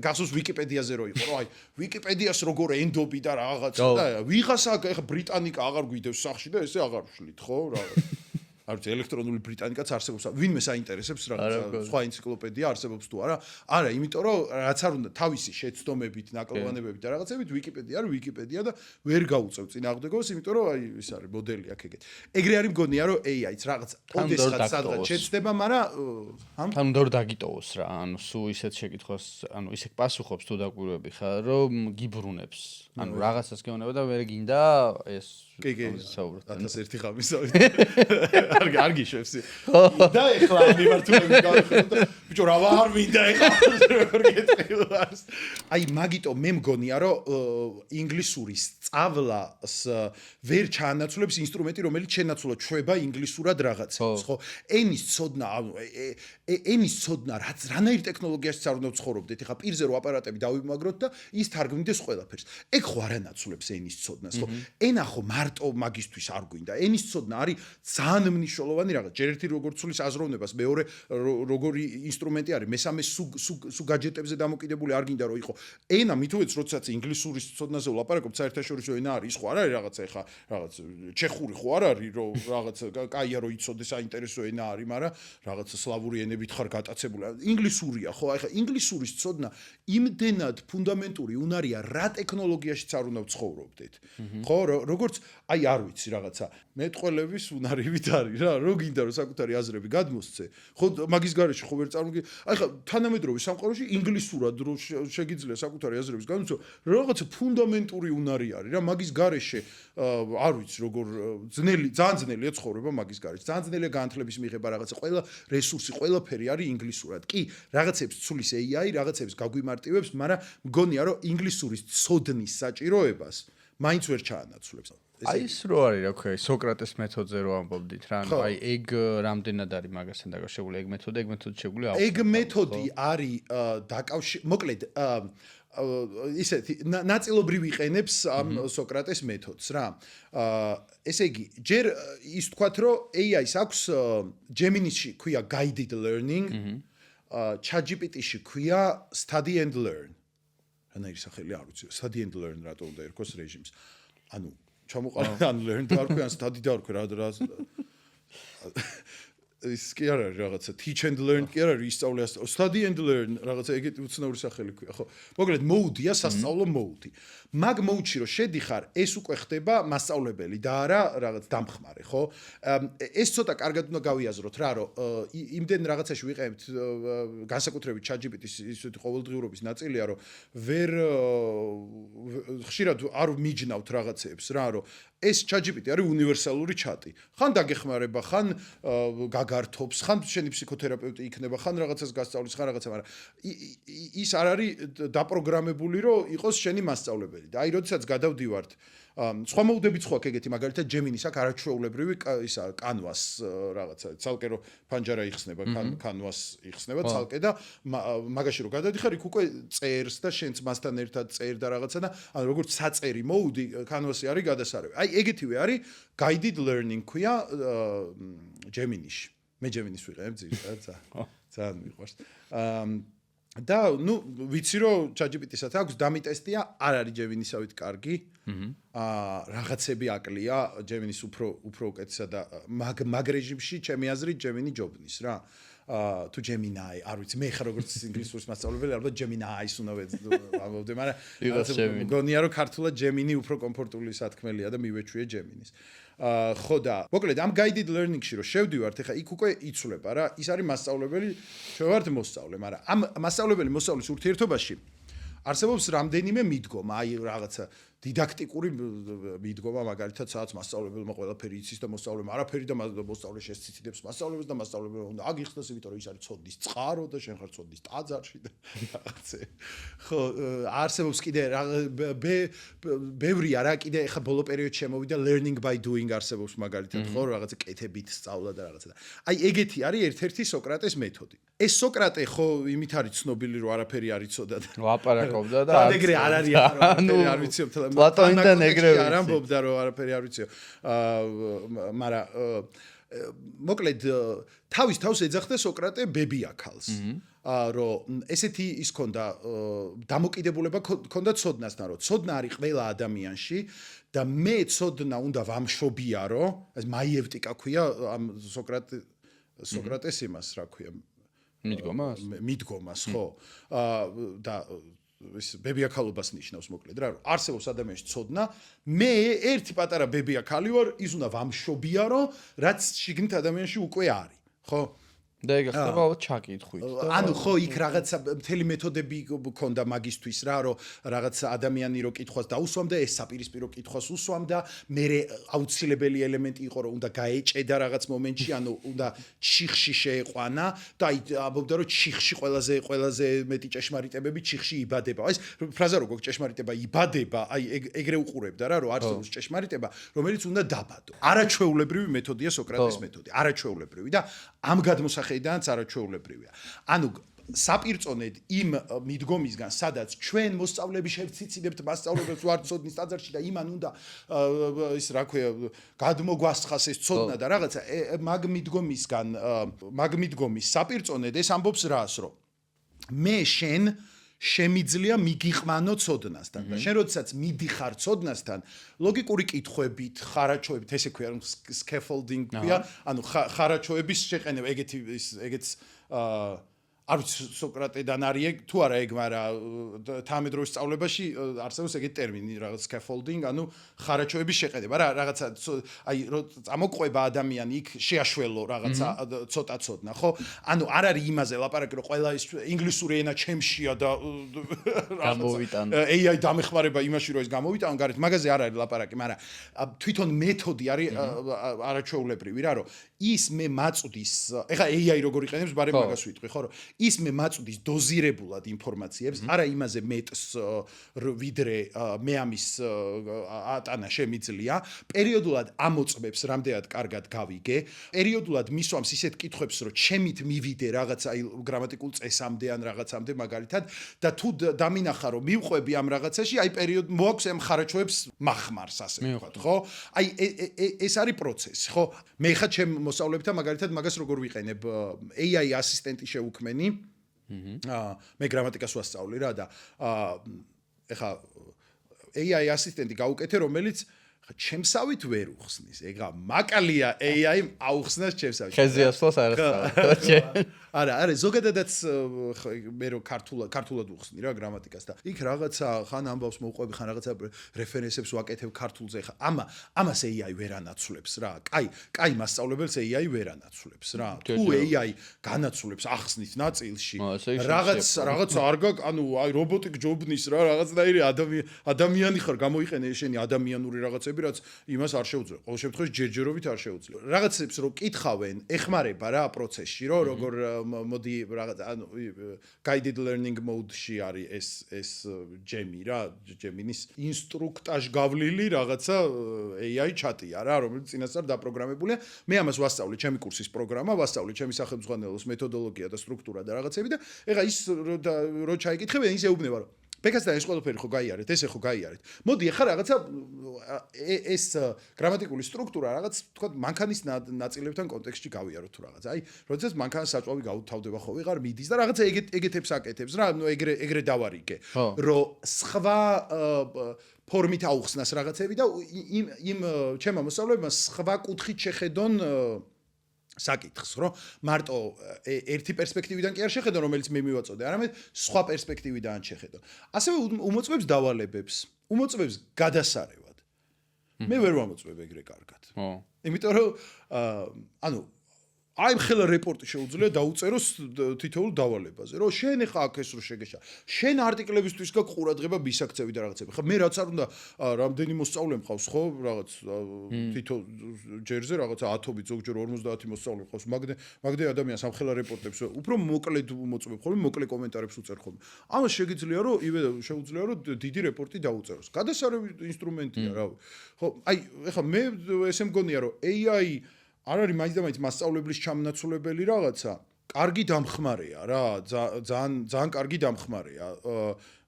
გახსოვს ვიკიპედიაზე რო იყო, რომ აი ვიკიპედიას როგორ ენდობი და რაღაცა და ვიღაცა ეხლა ბრიტანიკა აღარ გვიდევს სახში და ესე აღარ ვშლით, ხო? არ ვიცი ელექტრონული ბრიტანიკაც არსებობს. ვინმე საინტერესებს რაღაცა სხვა ენციკლოპედია არსებობს თუ არა? არა, იმიტომ რომ რაც არ უნდა თავისი შეცდომებით, ნაკლოვანებებით და რაღაცებით ვიკიპედია არის ვიკიპედია და ვერ გაუწევ წინააღმდეგობას, იმიტომ რომ აი ის არის მოდელი აქ ეგეთ. ეგრე არის მგონია რომ AI-ც რაღაც ოდესღაც სადღაც შეცდება, მაგრამ თან უნდა დაგიტოვოს რა, ანუ სულ ისეთ შეკითხვას, ანუ ისე პასუხობს თუ დაკვირვები ხარ, რომ გიბრუნებს. ანუ რაღაცას გეუბნება და ვერ გინდა ეს კი 1001 ხამის არ გიშვებს. და ეხლა მიმართულებით გავიხსენე. ბიჭო, რა ვარ მინდა ეხლა როგორ გეტყილას. აი, მაგიტო მე მგონია, რომ ინგლისური სწავლას ვერ ჩაანაცვლებს ინსტრუმენტი, რომელიც შენაცვლა ჩვება ინგლისურად რაღაცას, ხო? ენის ცოდნა, ენის ცოდნა, რანაირ ტექნოლოგიაში არ უნდა ვცხოვრობდეთ, ეხლა პირზე რო აპარატები დავიმაგროთ და ის თარგმნიდეს ყველაფერს. ეგ ხო არ ანაცვლებს ენის ცოდნას, ხო? ენა ხო მარტო მაგისთვის არ გვინდა. ენის ცოდნა არის ძალიან მნიშვნელოვანი რაღაც. ჯერ ერთი როგორ ცulis აზროვნებას, მეორე როგორი ინსტრუმენტი არის, მესამე სულ გაჯეტებზე დამოკიდებული არ გინდა რომ იყო. ენა მithuets როდესაც ინგლისურის ცოდნაზე ვლაპარაკობ, საერთაშორისო ენა არის, ხო არ არის რაღაცა ეხა რაღაც ჩეხური ხო არ არის, რომ რაღაც კაია რომ იცოდეს საინტერესო ენა არის, მაგრამ რაღაც სლავური ენებით ხარ გატაცებული. ინგლისურია, ხო? აი ხა ინგლისურის ცოდნა იმდენად ფუნდამენტური უნარია, რა ტექნოლოგიაშიც არ უნდა ვცხოვრობდეთ. ხო, როგორც აი არ ვიცი რაღაცა მეტყველების უნარივით არის რა, რო გინდა რომ საკუთარი აზრები გადმოსცე. ხო, მაგის გარეშე ხო ვერ წარმოგი. აი ხა თანამედროვე სამყაროში ინგლისურად რო შეგიძლია საკუთარი აზრების გადმოსცე, რაღაცა ფუნდამენტური უნარი არის რა, მაგის გარეშე არ ვიცი როგორ ძალიან ძნელია ცხოვრება მაგის გარეშე. ძალიან ძნელია განათლების მიღება რაღაცა, ყველა რესურსი, ყველაფერი არის ინგლისურად. კი, რაღაცებს ცulis AI, რაღაცებს გაგვიმარტივებს, მაგრამ მგონია რომ ინგლისურის ცოდნის საჭიროებას მაინც ვერ ჩაანაცვლებს. აი ის რო არის, რა ქვია, სოკრატეს მეთოდზე რო ამბობდით რა, ანუ აი ეგ რამდენად არის მაგასთან დაკავშირებული ეგ მეთოდი შეგვიძლია ავხსნათ. ეგ მეთოდი არის მოკლედ ისეთი ნაწილობრივ იყენებს ამ სოკრატეს მეთოდს რა. ესე იგი, ჯერ ის თქვათ, რომ AI-ს აქვს Gemini-ში ქვია guided learning, ChatGPT-ში ქვია study and learn. რანაირი სახელი არ ვიცი, study and learn რატო უნდა ერქოს რეჟიმს. ანუ ჩამოყალიბდა ან learn და არ ქვია, ან study და არ ქვია რა. ის კი არ არის რაღაცა teach and learn კი არ არის ისწავლე study and learn რაღაცა ეგეთი უცნაური სახელი ქვია ხო მოკლედ mode-ია სასწავლო mode მაგ mode-ში რო შედიხარ ეს უკვე ხდება მასწავლებელი და არა რაღაც დამხმარე ხო ეს ცოტა კარგად უნდა გავიაზროთ რა რომ იმდენ რაღაცაში ვიყენებთ განსაკუთრებით ChatGPT-ის ისეთი ყოველდღიურობის ნაწილია რომ ვერ ხშირად არ მიჯნავთ რაღაცეებს რა რომ ეს ChatGPT არის უნივერსალური ჩატი. ხან დაგეხმარება, ხან გაგართობს, ხან შენი ფსიქოთერაპევტი იქნება, ხან რაღაცას გასწავლის, ხან რაღაცა, მაგრამ ის არ არის დაპროგრამებული, რომ იყოს შენი მასწავლებელი. და აი, როდესაც გადავდივართ, სხვა მოდებით ხო აქ ეგეთი, მაგალითად Gemini-ს აქვს არაჩვეულებრივი ისა Canvas რაღაცა, ცალკე რო ფანჯარა იხსნება, Canvas იხსნება ცალკე და მაგაში რო გადადიხარ, იქ უკვე წერს და შენც მასთან ერთად წერ და რაღაცა და ანუ როგორც საწერი mode Canvas-ი არის გადასარევი. აი ეგეთივე არის guided learning ქვია Gemini-ში. მე Gemini-ს ვიყენებ ძალიან მიყვარს. და ნუ ვიცი რომ ChatGPT-საც აქვს დამიტესტია, არ არის Gemini-სავით კარგი. რაღაცები აკლია Gemini-ს უფრო უკეთესა და მაგ რეჟიმში ჩემი აზრით Gemini ჯობნის რა. თუ Gemini, არ ვიცი, მე ხარ როგორც ინგლისურის მასწავლებელი, ალბათ Gemini-ს უნდა ვამბობდე, მაგრამ მგონია რომ ქართულად Gemini უფრო კომფორტული სათქმელია და მივეჩვიე Gemini-ს. ხო და მოკლედ ამ guided learning-ში რომ შევდივართ, ეხა იქ უკვე იცვლება რა, ის არის მასწავლებელი, ჩვენ ვართ მოსწავლე, მაგრამ ამ მასწავლებელი მოსწავლის ურთიერთობაში არსებობს რამდენიმე მიდგომა, აი რაღაცა didactიკური მიდგომა, მაგალითად, სადაც მასწავლებელმა ყველაფერი იცის და მოსწავლემ არაფერი და მოსწავლე შეციციდებს მასწავლებლებს და მასწავლებელმა უნდა აგიხსნას, იმიტომ რომ ის არის ცოდნის წყარო და შენ ხარ ცოდნის ტაძარში და რაღაცე. ხო, არსებობს კიდე ბევრია რა, კიდე ხა ბოლო პერიოდში შემოვიდა learning by doing არსებობს მაგალითად, ხო, რაღაცა კეთებით სწავლა და რაღაცა. აი ეგეთი არის ერთ-ერთი სოკრატეს მეთოდი. ეს სოკრატე ხო იმით არის ცნობილი რომ არაფერი არ იცოდა და ლაპარაკობდა და ეგრე არ არის არაფერი არ ვიციო პლატონიდან ეგრევე არ ამბობდა რომ არაფერი არ ვიციო მაგრამ მოკლედ თავის თავს ეძახდა სოკრატე ბებიაქალს რომ ესეთი ის ქონდა დამოკიდებულება ქონდა ცოდნასთან რომ ცოდნა არის ყველა ადამიანში და მე ცოდნა უნდა ვამშობიარო ეს მაიევტიკა ქვია ამ სოკრატეს იმას რა ქვია მიდგომას ხო და ის ბებიაქალობას ნიშნავს მოკლედ რა რომ არსებობს ადამიანში ცოდნა მე ერთი პატარა ბებიაქალი ვარ ის უნდა ვამშობიარო რაც შიგნით ადამიანში უკვე არის ხო და ეგ ხდება ალბათ ჩაკითხვით. ანუ ხო იქ რაღაცა მთელი მეთოდები გქონდა მაგისთვის რა, რომ რაღაც ადამიანი რო კითხვას დაუსვამდა, ეს საპირისპირო კითხვას უსვამდა, მე აუცილებელი ელემენტი იყო, რომ უნდა გაეჭედა რაღაც მომენტში, ანუ უნდა ჩიხში შეეყვანა და აი ამბობდა, რომ ჩიხში ყველაზე მეტი ჭეშმარიტებები ჩიხში იბადება. ეს ფრაზა რო გქონდა ჭეშმარიტება იბადება, აი ეგრე უყურებდა რა, რომ არსებობს ჭეშმარიტება, რომელიც უნდა დაბადო. არაჩვეულებრივი მეთოდია სოკრატეს მეთოდი, არაჩვეულებრივი და ამ გადმოსახედიდანაც არაჩვეულებრივია. ანუ საპირწონედ იმ მიდგომისგან, სადაც ჩვენ მოსწავლეები შევციცინებთ მასწავლებელს ვარცოდნის ტაძარში და იმან უნდა ის რა ქვია გადმოგვასხას ეს ცოდნა და რაღაცა მაგ მიდგომის საპირწონედ ეს ამბობს რას, რომ მე შენ შემიძლია მიგიყვანო ცოდნასთან და შენ როდესაც მიდიხარ ცოდნასთან ლოგიკური კითხვებით, ხარაჩოებით, ესე ქვია, scaffolding ქვია, ანუ ხარაჩოების შეყენება, ეგეც არ ვიცი სოკრატედან არის თუ არა ეგ, მაგრამ თანამედროვე სწავლებაში არსებობს ეგეთი ტერმინი, რაღაც scaffolding, ანუ ხარაჩოების შეყენება რა, რაღაცა აი წამოყვება ადამიანი იქ შეაშველო რაღაცა ცოტა ცოდნა, ხო? ანუ არ არის იმაზე ლაპარაკი, რომ ყველა ის ინგლისური ენა ჩემშია და გამოვიტანო. AI დამეხმარება იმაში, რომ ეს გამოვიტანო, გარეთ მაგაზე არ არის ლაპარაკი, მაგრამ თვითონ მეთოდი არის არაჩვეულებრივი რა, რომ ის მე მაწვდის, ეხლა AI როგორ იყენებს, ბარემ მაგას ვიტყვი, ხო, რომ ის მე მაწვდის დოზირებულად ინფორმაციებს, არა იმაზე მეტს ვიდრე მე ამის ატანა შემიძლია, პერიოდულად ამოწმებს, რამდენად კარგად გავიგე, პერიოდულად მისვამს ისეთ კითხვებს, რომ ჩემით მივიდე რაღაცა აი გრამატიკულ წესამდე ან რაღაცამდე მაგალითად და თუ დამინახა რომ მივყვები ამ რაღაცაში, აი პერიოდ მოაქვს ამ ხარაჩოებს მახმარს ასე ვთქვათ, ხო? აი ეს არის პროცესი, ხო? მე ხა ჩემ მოსწავლეებთან მაგალითად მაგას როგორ ვიყენებ AI ასისტენტი შეუქმენი მე გრამატიკას ვასწავლი რა და ეხა AI ასისტენტი გაუკეთე, რომელიც ჩემსავით ვერ უხსნის. ეგა მაკალია AI აუხსნას ჩემსავით. ხეზე ასვლას არ ახსნა. არა, ზოგადადაც მე რო ქართულად უხსნი რა გრამატიკას და იქ რაღაცა ხან ამბავს მოუყვები, ხან რაღაცა რეფერენსებს ვაკეთებ ქართულზე. ხა ამას AI ვერ ანაცვლებს რა. კაი მასწავლებელს AI ვერ ანაცვლებს რა. თუ AI განაცვლებს ახსნით ნაწილში, რაღაც ანუ აი რობოტი გჯობნის რა, რაღაცნაირი ადამიანი ხარ, გამოიყენე შენი ადამიანური რაღაცები, რაც იმას არ შეუძლია. ყოველ შემთხვევაში ჯერჯერობით არ შეუძლია. რაღაცებს რო კითხავენ, ეხმარება რა პროცესში, როგორ მოდი რაღაც ანუ guided learning mode-ში არის ეს Gemini რა, Gemini-ის ინსტრუქტაჟ გავლილი რაღაცა AI ჩატია რა, რომელიც წინასწარ დაპროგრამებულია. მე ამას ვასწავლე, ჩემი კურსის პროგრამა, ვასწავლე ჩემი სახელმძღვანელოს მეთოდოლოგია და სტრუქტურა და რაღაცები და ეხა ის რო ჩაიკითხებენ, ის ეუბნება რომ ბეკასთან ეს ყველაფერი ხო გაიარეთ, ესე ხო გაიარეთ. მოდი ახლა რაღაცა ეს გრამატიკული სტრუქტურა რაღაც თქვა მანქანის ნაწილებთან კონტექსტში გავიაროთ თუ რაღაც. აი, როდესაც მანქანის საწვავი გავთავდება ხო, ვიღარ მიდის და რაღაცა ეგეთებს აკეთებს რა, ნუ ეგრე დავარიგე. რომ სხვა ფორმით აუხსნას რაღაცები და იმ ჩემო მოსწავლეებმა სხვა კუთხით შეხედონ საკითხს, რომ მარტო ერთი პერსპექტივიდან კი არ შეხედონ, რომელიც მე მივაწოდე, არამედ სხვა პერსპექტივიდან შეხედონ. ასევე უმოწმებს დავალებებს, უმოწმებს გადასარევად. მე ვერ ვამოწმებ ეგრე კარგად. იმიტომ რომ ანუ აი ხელა რეპორტი შეუძლია დაუწეროს თითოეულ დავალებაზე, რომ შენ ხა აქ ეს რო შეგეშა. შენ არტიკლებისთვის გაქვს ყურადღება მისაქცევი და რაღაცები. ხა მე რაც არ უნდა რამდენი მოსწავლე მყავს ხო, რაღაც თითო ჯერზე რაღაცა 10-ით ზოგჯერ 50 მოსწავლე მყავს. მაგდე ადამიანს ამ ხელა რეპორტებს უფრო მოკლედ უმოწმებ ხოლმე, მოკლე კომენტარებს უწერ ხოლმე. ამას შეგიძლია რომ შეუძლია რომ დიდი რეპორტი დაუწეროს. გადასარევი ინსტრუმენტია რა. ხო, აი ეხა მე ესე მგონია რომ AI არ არის მაინც მასწავლებლის ჩამნაცვლებელი რაღაცა, კარგი დამხმარეა რა, ძალიან კარგი დამხმარეა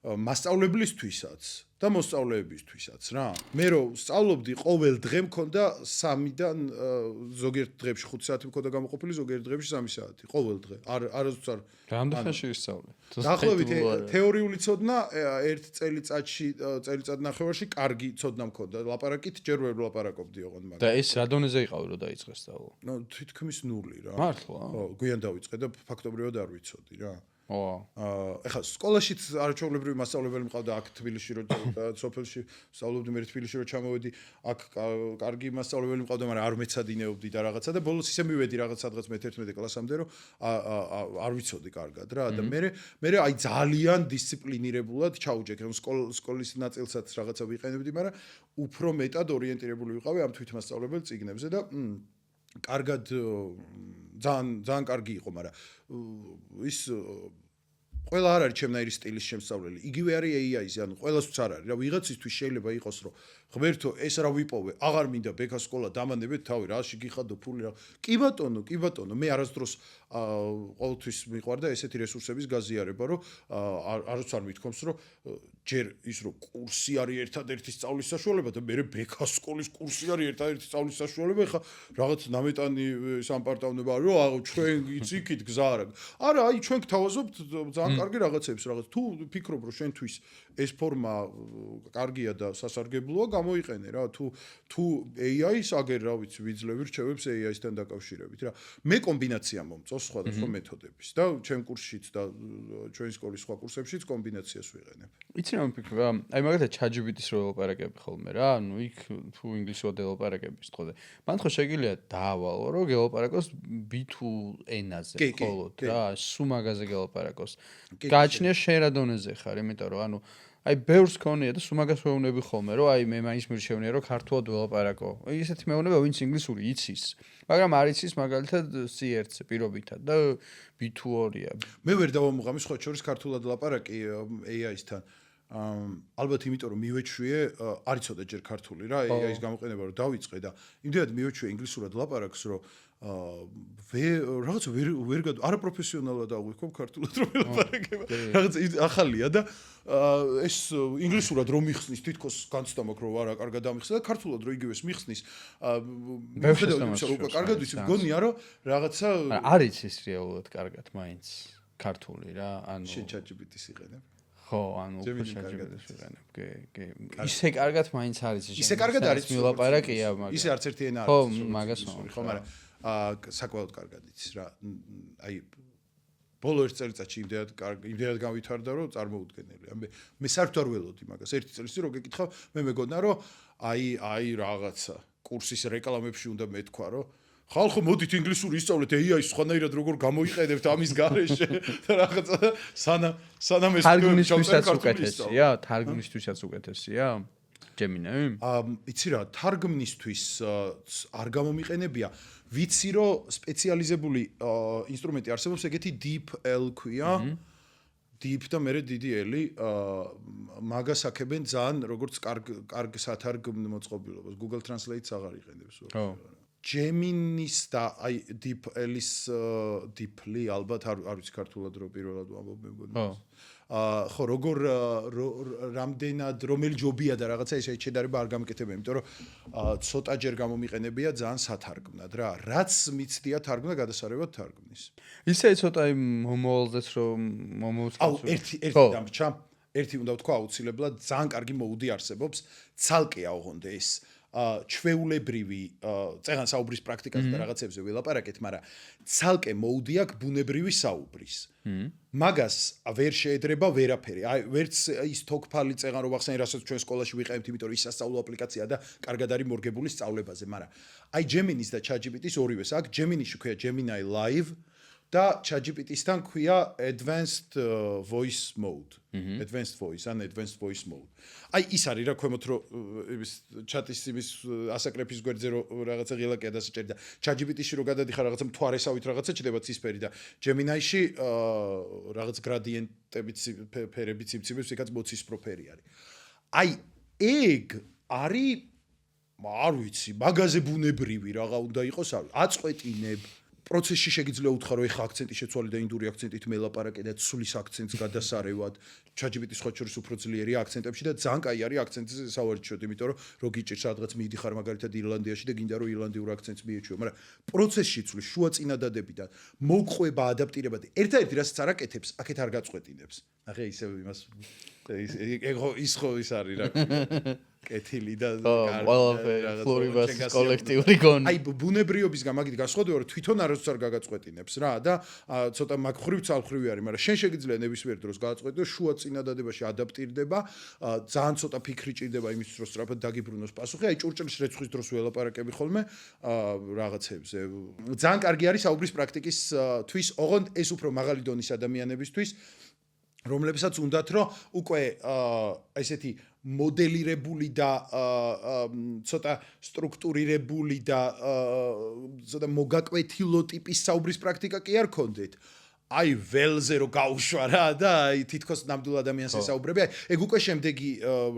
მასწავლებლისთვისაც და მოსწავლეებისთვისაც რა. მე რო სწავლობდი, ყოველ დღე მქონდა 3-დან ზოგიერთ დღეებში 5 საათი მქონდა გამოყოფილი, ზოგიერთ დღეებში 3 საათი, ყოველ დღე. არასდროს არ. რამდენი ხანში ვისწავლე? დაახლოებით თეორიული ცოდნა ერთ წელიწად ნახევარში კარგი ცოდნა მქონდა. ლაპარაკით ჯერ ვერ ლაპარაკობდი ოღონდ მაგას. და ეს რა დონეზე იყავი რომ დაიწყე სწავლა? ნუ თითქმის 0 რა. მართლა? ხო, გვიან დავიწყე და ფაქტობრივად არ ვიცოდი რა. ეხლა სკოლაშიც არაჩვეულებრივი მასწავლებელი მყავდა აქ თბილისში რომ სოფელში სწავლობდი მე თბილისში რომ ჩამოვედი აქ კარგი მასწავლებელი მყავდა მაგრამ არ მეცადინეობდი და რაღაცა და ბოლოს ისე მივედი რაღაც სადღაც მე-11 კლასამდე რომ არ ვიცოდი კარგად რა და მე აი ძალიან დისციპლინირებულად ჩაუჯექ სკოლის ნაწილსაც რაღაცა ვიყენებდი მაგრამ უფრო მეტად ორიენტირებული ვიყავი ამ თვითმასწავლებელ წიგნებზე და კარგად ძალიან კარგი იყო მაგრამ ის ყველა არ არის ჩემნაირი სტილის შემსწავლელი. იგივე არის AI-ზე, ანუ ყველასთვის არ არის. რა ვიღაცისთვის შეიძლება იყოს, რომ ღმერთო, ეს რა ვიპოვე, აღარ მინდა ბექა სკოლა დამანებეთ თავი, რაში გიხადო ფული რა. კი ბატონო, მე არასდროს ყოველთვის მიყვარდა ესეთი რესურსების გაზიარება, რომ არც არ მithkoms, რომ ჯერ ის რომ კურსი არის ერთადერთი სწავლის საშუალება და მე ბექა სკოლის კურსი არის ერთადერთი სწავლის საშუალება, ეხა რაღაც ნამეტანი სამპარტავნება არის, რომ ჩვენ იციქით გზა არა. არა, აი ჩვენ გთავაზობთ ძალიან კარგი რაღაცებს, რაღაც თუ ფიქრობ რომ შენთვის ეს ფორმა კარგია და სასარგებლოა, გამოიყენე რა. თუ AI-ს აგერ რა ვიცი, ვიძლევი რჩევებს AI-სთან დაკავშირებით რა. მე კომბინაცია მომწონს სხვადასხვა მეთოდების და ჩემ კურსშიც და ჩვენი სკოლის სხვა კურსებშიც კომბინაციას ვიყენებ. იცი რა მფიქრობ რა? აი მაგალითად ChatGPT-ს რო ელაპარაკები ხოლმე რა, ანუ იქ თუ ინგლისურად ელაპარაკები სწორე. მან ხო შეგიძლია დაავალო რომ გელაპარაკოს B2 ენაზე მხოლოდ რა, სუმაგაზე გელაპარაკოს. გააჩნია შენ რა დონეზე ხარ, იმიტომ რომ ანუ აი ბევრს ქონია და სუმაგას ვეუბნები ხოლმე რომ აი მე მაინც მირჩევნია რომ ქართულად ველაპარაკო. ისეთი მეუბნება ვინც ინგლისური იცის, მაგრამ არ იცის მაგალითად C1-ზე პირობითად და B2-2-ია. მე ვერ დავამუღამი სხვა შორის ქართულად ლაპარაკი AI-სთან. ალბათ იმიტომ რომ მივეჩვიე არ იცოდა ჯერ ქართული რა AI-ის გამოყენება რომ დავიწყე და იმდენად მივეჩვიე ინგლისურად ლაპარაკს რომ რაღაცა ვერ არაპროფესიონალად აღვიქო ქართულად რომ ელაპარაკება რაღაცა ახალია და ეს ინგლისურად რომ მიხსნის თითქოს განცდა მაქვს რომ არა კარგად ამიხსნა და ქართულად რომ იგივეს მიხსნის მე კარგად ვიცი მგონია რომ რაღაცა არის ის რეალურად კარგად მაინც ქართული რა ანუ შენ ChatGPT-ს იყენებ ხო, ანუ უფრო ChatGPT-ს ვიყენებ. კი. ისე კარგად მაინც არის ის. ისე კარგად არის მილაპარაკია, მაგრამ ისე არც ერთი ენა არის. ხო, მაგას ხო, მაგრამ საკმაოდ კარგად იცის რა. აი ბოლო ერთ წელიწადში იმდენად გავითარდა რომ წარმოუდგენელი. მე საერთოდ არ ველოდი მაგას. ერთი წელიწადი რო გეკითხავ, მე მეგონა რომ აი რაღაცა კურსის რეკლამებში უნდა მეთქვა რომ ხალხო მოდით ინგლისური ისწავლეთ AI-ს სხვანაირად როგორ გამოიყენებთ ამის გარეშე და რაღაცა სანამ ეს თარგმნისთვისაც უკეთესია? თარგმნისთვისაც უკეთესია? Gemini? იცი რა, თარგმნისთვის არ გამომიყენებია. ვიცი რომ სპეციალიზებული ინსტრუმენტი არსებობს, ეგეთი DeepL ქვია. Deep და მე დიდი ელი მაგას აქებენ ძალიან როგორც კარგ სათარგმნო მოწყობილობას. Google Translate-ს აღარ იყენებს. ხო. Gemini-ს და აი DeepL-ის DeepL ალბათ არ ვიცი ქართულად რო პირველად ვამბობ მე მგონი. ხო, როგორ რამდენად რომელი ჯობია და რაღაცა ეს შეჯერება არ გამიკეთებია, იმიტომ რომ ცოტაჯერ გამომიყენებია ძალიან სათარგმნად რა. რაც მიცდია თარგმნა გადასარევად თარგმნის. ისე ცოტა იმ მომავალზეც რომ აუ ერთი დამრჩა. ერთი უნდა ვთქვა აუცილებლად ძალიან კარგი მოუდი არსებობს. ცალკეა ოღონდ ეს ჩვეულებრივი წეგან საუბრის პრაქტიკაზე და რაღაცებზე ველაპარაკეთ, მაგრამ ცალკე მოუდი აქვს ბუნებრივი საუბრის. მაგას ვერ შეედრება ვერაფერი. აი ვერც ის თოქფალი წეგან რო ვახსენე, რასაც ჩვენ სკოლაში ვიყენებთ, იმიტომ რომ ის სასწავლო აპლიკაციაა და კარგად არის მორგებული სწავლებაზე, მაგრამ აი Gemini-ს და ChatGPT-ს ორივეს აქვს. Gemini-ში ქვია Gemini Live და ChatGPT-სთან ქვია Advanced Voice Mode. Advanced Voice ან Advanced Voice Mode. აი ის არის რა ქვემოთ რო იმის ჩატის იმის ასაკრეფის გვერდზე რო რაღაცა ღილაკია დასაჭერი და ChatGPT-ში რო გადადიხარ რაღაცა მთვარესავით რაღაცა ჩდება ცისფერი და Gemini-ში რაღაც გრადიენტებით ფერებით სიმციმებს იქაც მოცისფრო ფერი არის. აი ეგ არის არ ვიცი, მაგაზე ბუნებრივი რაღა უნდა იყოს, აწყვეტინებ პროცესში შეგიძლია უთხრა რომ ეხა აქცენტი შეცვალე და ინდური აქცენტით მელაპარაკე და ცulis აქცენტს გადასარევად ChatGPT-ს სხვა შორის უფრო ძლიერია აქცენტებში და ძალიან კაი არის აქცენტზე სავარჯიშოდ, იმიტომ რომ რო გიჭირს სადღაც მიდიხარ მაგალითად ირლანდიაში და გინდა რომ ირლანდიურ აქცენტს მიეჩვიო, მაგრამ პროცესში ცulis შუა წინადადებიდან მოგყვება ადაპტირება და ერთ-ერთი რასაც არ აკეთებს, აქეთ არ გაწყვეტინებს. ნახე ისევ იმას ის ხო ის არის რა. კეთილი და ყველაფერი ფლორიბასის კოლექტიური გონი. აი ბუნებრიობისგან მაგით გასხვავდება რომ თვითონ არასდროს არ გაგაწყვეტინებს რა და ცოტა მაგხრივ ცალხრივი არის, მაგრამ შენ შეგიძლია ნებისმიერ დროს გაგაწყვეტო შუა წინადადებაში ადაპტირდება, ძალიან ცოტა ფიქრი ჭირდება იმისთვის რომ სწრაფად დაგიბრუნოს პასუხი. აი ჭურჭლის რეცხვის დროს ველაპარაკები ხოლმე რაღაცებზე. ძალიან კარგი არის საუბრის პრაქტიკის თვის, ოღონდ ეს უფრო მაღალი დონის ადამიანებისთვის, რომლებსაც უნდათ რომ უკვე ესეთი მოდელირებული და ცოტა სტრუქტურირებული და ცოტა მოგაკვეთილო ტიპის საუბრის პრაქტიკა კი არ ქონდეთ. აი ველზე რო გაუშვა რა და აი თითქოს ნამდვილ ადამიანს ესაუბრები. აი ეგ უკვე შემდეგი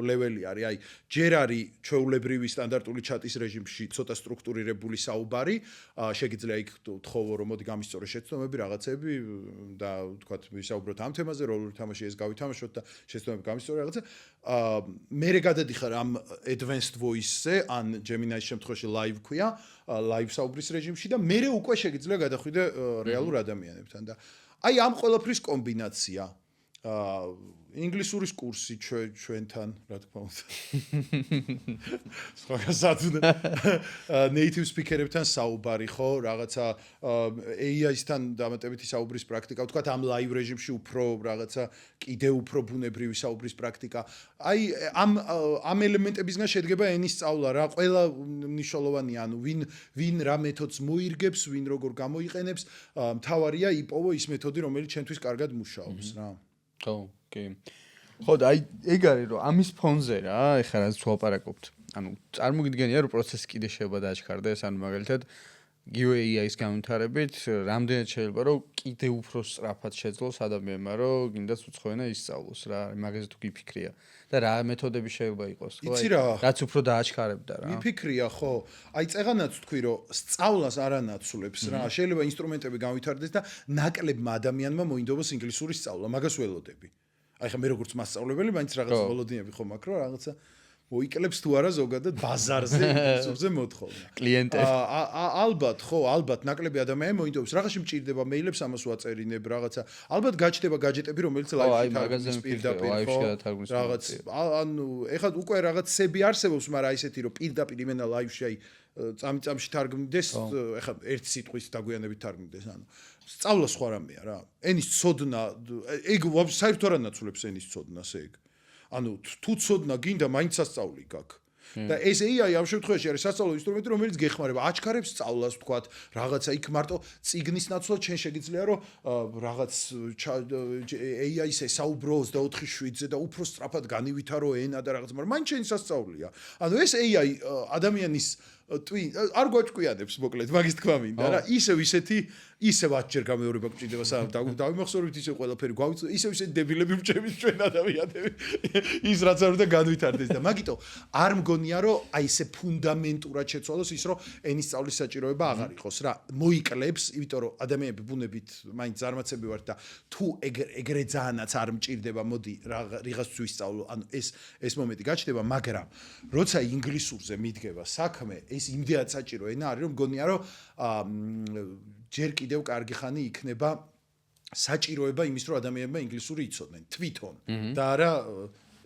ლეველი არის. აი ჯერ არის ჩვეულებრივი სტანდარტული ჩატის რეჟიმში ცოტა სტრუქტურირებული საუბარი. შეგიძლია იქ თხოვო რომ მოდი გამისწორე შეცდომები რაღაცები და თქვათ ვისაუბროთ ამ თემაზე, როლური თამაში ეს გავითამაშოთ და შეცდომები გამისწორე რაღაცა. მერე გადადიხარ ამ advanced voice-ზე, ან Gemini-ის შემთხვევაში live ქვია, live საუბრის რეჟიმში და მერე უკვე შეგიძლია გადახვიდე რეალურ ადამიანებთან და აი ამ ყველაფრის კომბინაცია ინგლისურის კურსი ჩვენთან რა თქმა უნდა სხვაგასად native speaker-ებთან საუბარი ხო რაღაცა AI-სთან დამატებითი საუბრის პრაქტიკა ვთქვათ ამ live რეჟიმში უფრო რაღაცა კიდე უფრო ბუნებრივი საუბრის პრაქტიკა აი ამ ელემენტებისგან შედგება ენის სწავლა რა ყველა მნიშვნელოვანია ანუ ვინ რა მეთოდს მოირგებს ვინ როგორ გამოიყენებს მთავარია იპოვო ის მეთოდი რომელიც ჩვენთვის კარგად მუშაობს რა ხო კი ხო და აი ეგ არის რომ ამის ფონზე რა ეხლა რაც ვაპარაკობთ ანუ წარმოგიდგენია რომ პროცესი კიდე შეიძლება დააჩქარდეს ანუ მაგალითად AI-ის განვითარებით რამდენად შეიძლება რომ კიდე უფრო სწრაფად შეძლოს ადამიანმა რომ გინდას უცხოენა ისწავლოს რა მაგაზე თუ გიფიქრია და რა მეთოდები შეიძლება იყოს ხო რაც უფრო დააჩქარებდა რა მიფიქრია ხო აი წეღანაც თქვი რომ სწავლას არანაცვლებს რა შეიძლება ინსტრუმენტები განვითარდეს და ნაკლებმა ადამიანმა მოინდომოს ინგლისური სწავლა მაგას ველოდები აი ხა მე როგორც მასწავლებელი მაინც რაღაც ველოდინები ხომ აქ რომ რაღაცა მოიკლებს თუ არა ზოგადად ბაზარზე ინგლისურზე მოთხოვნა კლიენტები ალბათ ხო ალბათ ნაკლები ადამიანები მოინდომს რაღაცში მჭირდება მეილებს ამას ვაწერინებ რაღაცა ალბათ გაჩნდება გაჯეტები რომელიც ლაივში თარგმნის პირდაპირ ხო რაღაც ანუ ეხლა უკვე რაღაცები არსებობს მაგრამ ისეთი რომ პირდაპირ იმენა ლაივში აი წამი თარგმნიდეს ეხლა ერთი სიტყვის დაგვიანებით თარგმნიდეს ანუ სწავლა სხვა რამეა რა ენის ცოდნა ეგ საერთოდ არ ანაცვლებს ენის ცოდნას ეგ ანუ თუ ცოდნა გინდა მაინც სასწაული გაქვს და ეს AI ამ შემთხვევაში არის სასწავლო ინსტრუმენტი რომელიც გეხმარება აჩქარებს სწავლას ვთქვათ რაღაცა იქ მარტო წიგნის ნაცვლად შენ შეგიძლია რომ რაღაც AI-ს ესაუბრო 24/7-ზე და უფრო სწრაფად განივითარო ენა და რაღაც მაგრამ მაინც შენი სასწაულია ანუ ეს AI ადამიანის არ გვაჭკვიანებს მოკლედ მაგის თქვა მინდა რა ისევ ისეთი ისევ 10 ჯერ გამეორება გჭირდება დავიმახსოვრებით ისევ ყველაფერი გვავიწო ისევ ისეთი დებილები მჭებით ჩვენ ადამიანები ის რაც არ უნდა განვითარდეს და მაგიტო არ მგონია რომ აი ესე ფუნდამენტურად შეცვალოს ის რომ ენის სწავლის საჭიროება აღარ იყოს რა მოიკლებს იმიტომ რომ ადამიანები ბუნებით მაინც ზარმაცები ვართ და თუ ეგრე ძალიანაც არ მჭირდება მოდი რიღაც ვისწავლო ანუ ეს მომენტი გაჩნდება მაგრამ როცა ინგლისურზე მიდგება საქმე ეს იმდენად საჭირო ენა არის რომ მგონია რომ ჯერ კიდევ კარგი ხანი იქნება საჭიროება იმის რომ ადამიანებმა ინგლისური იცოდნენ თვითონ და არა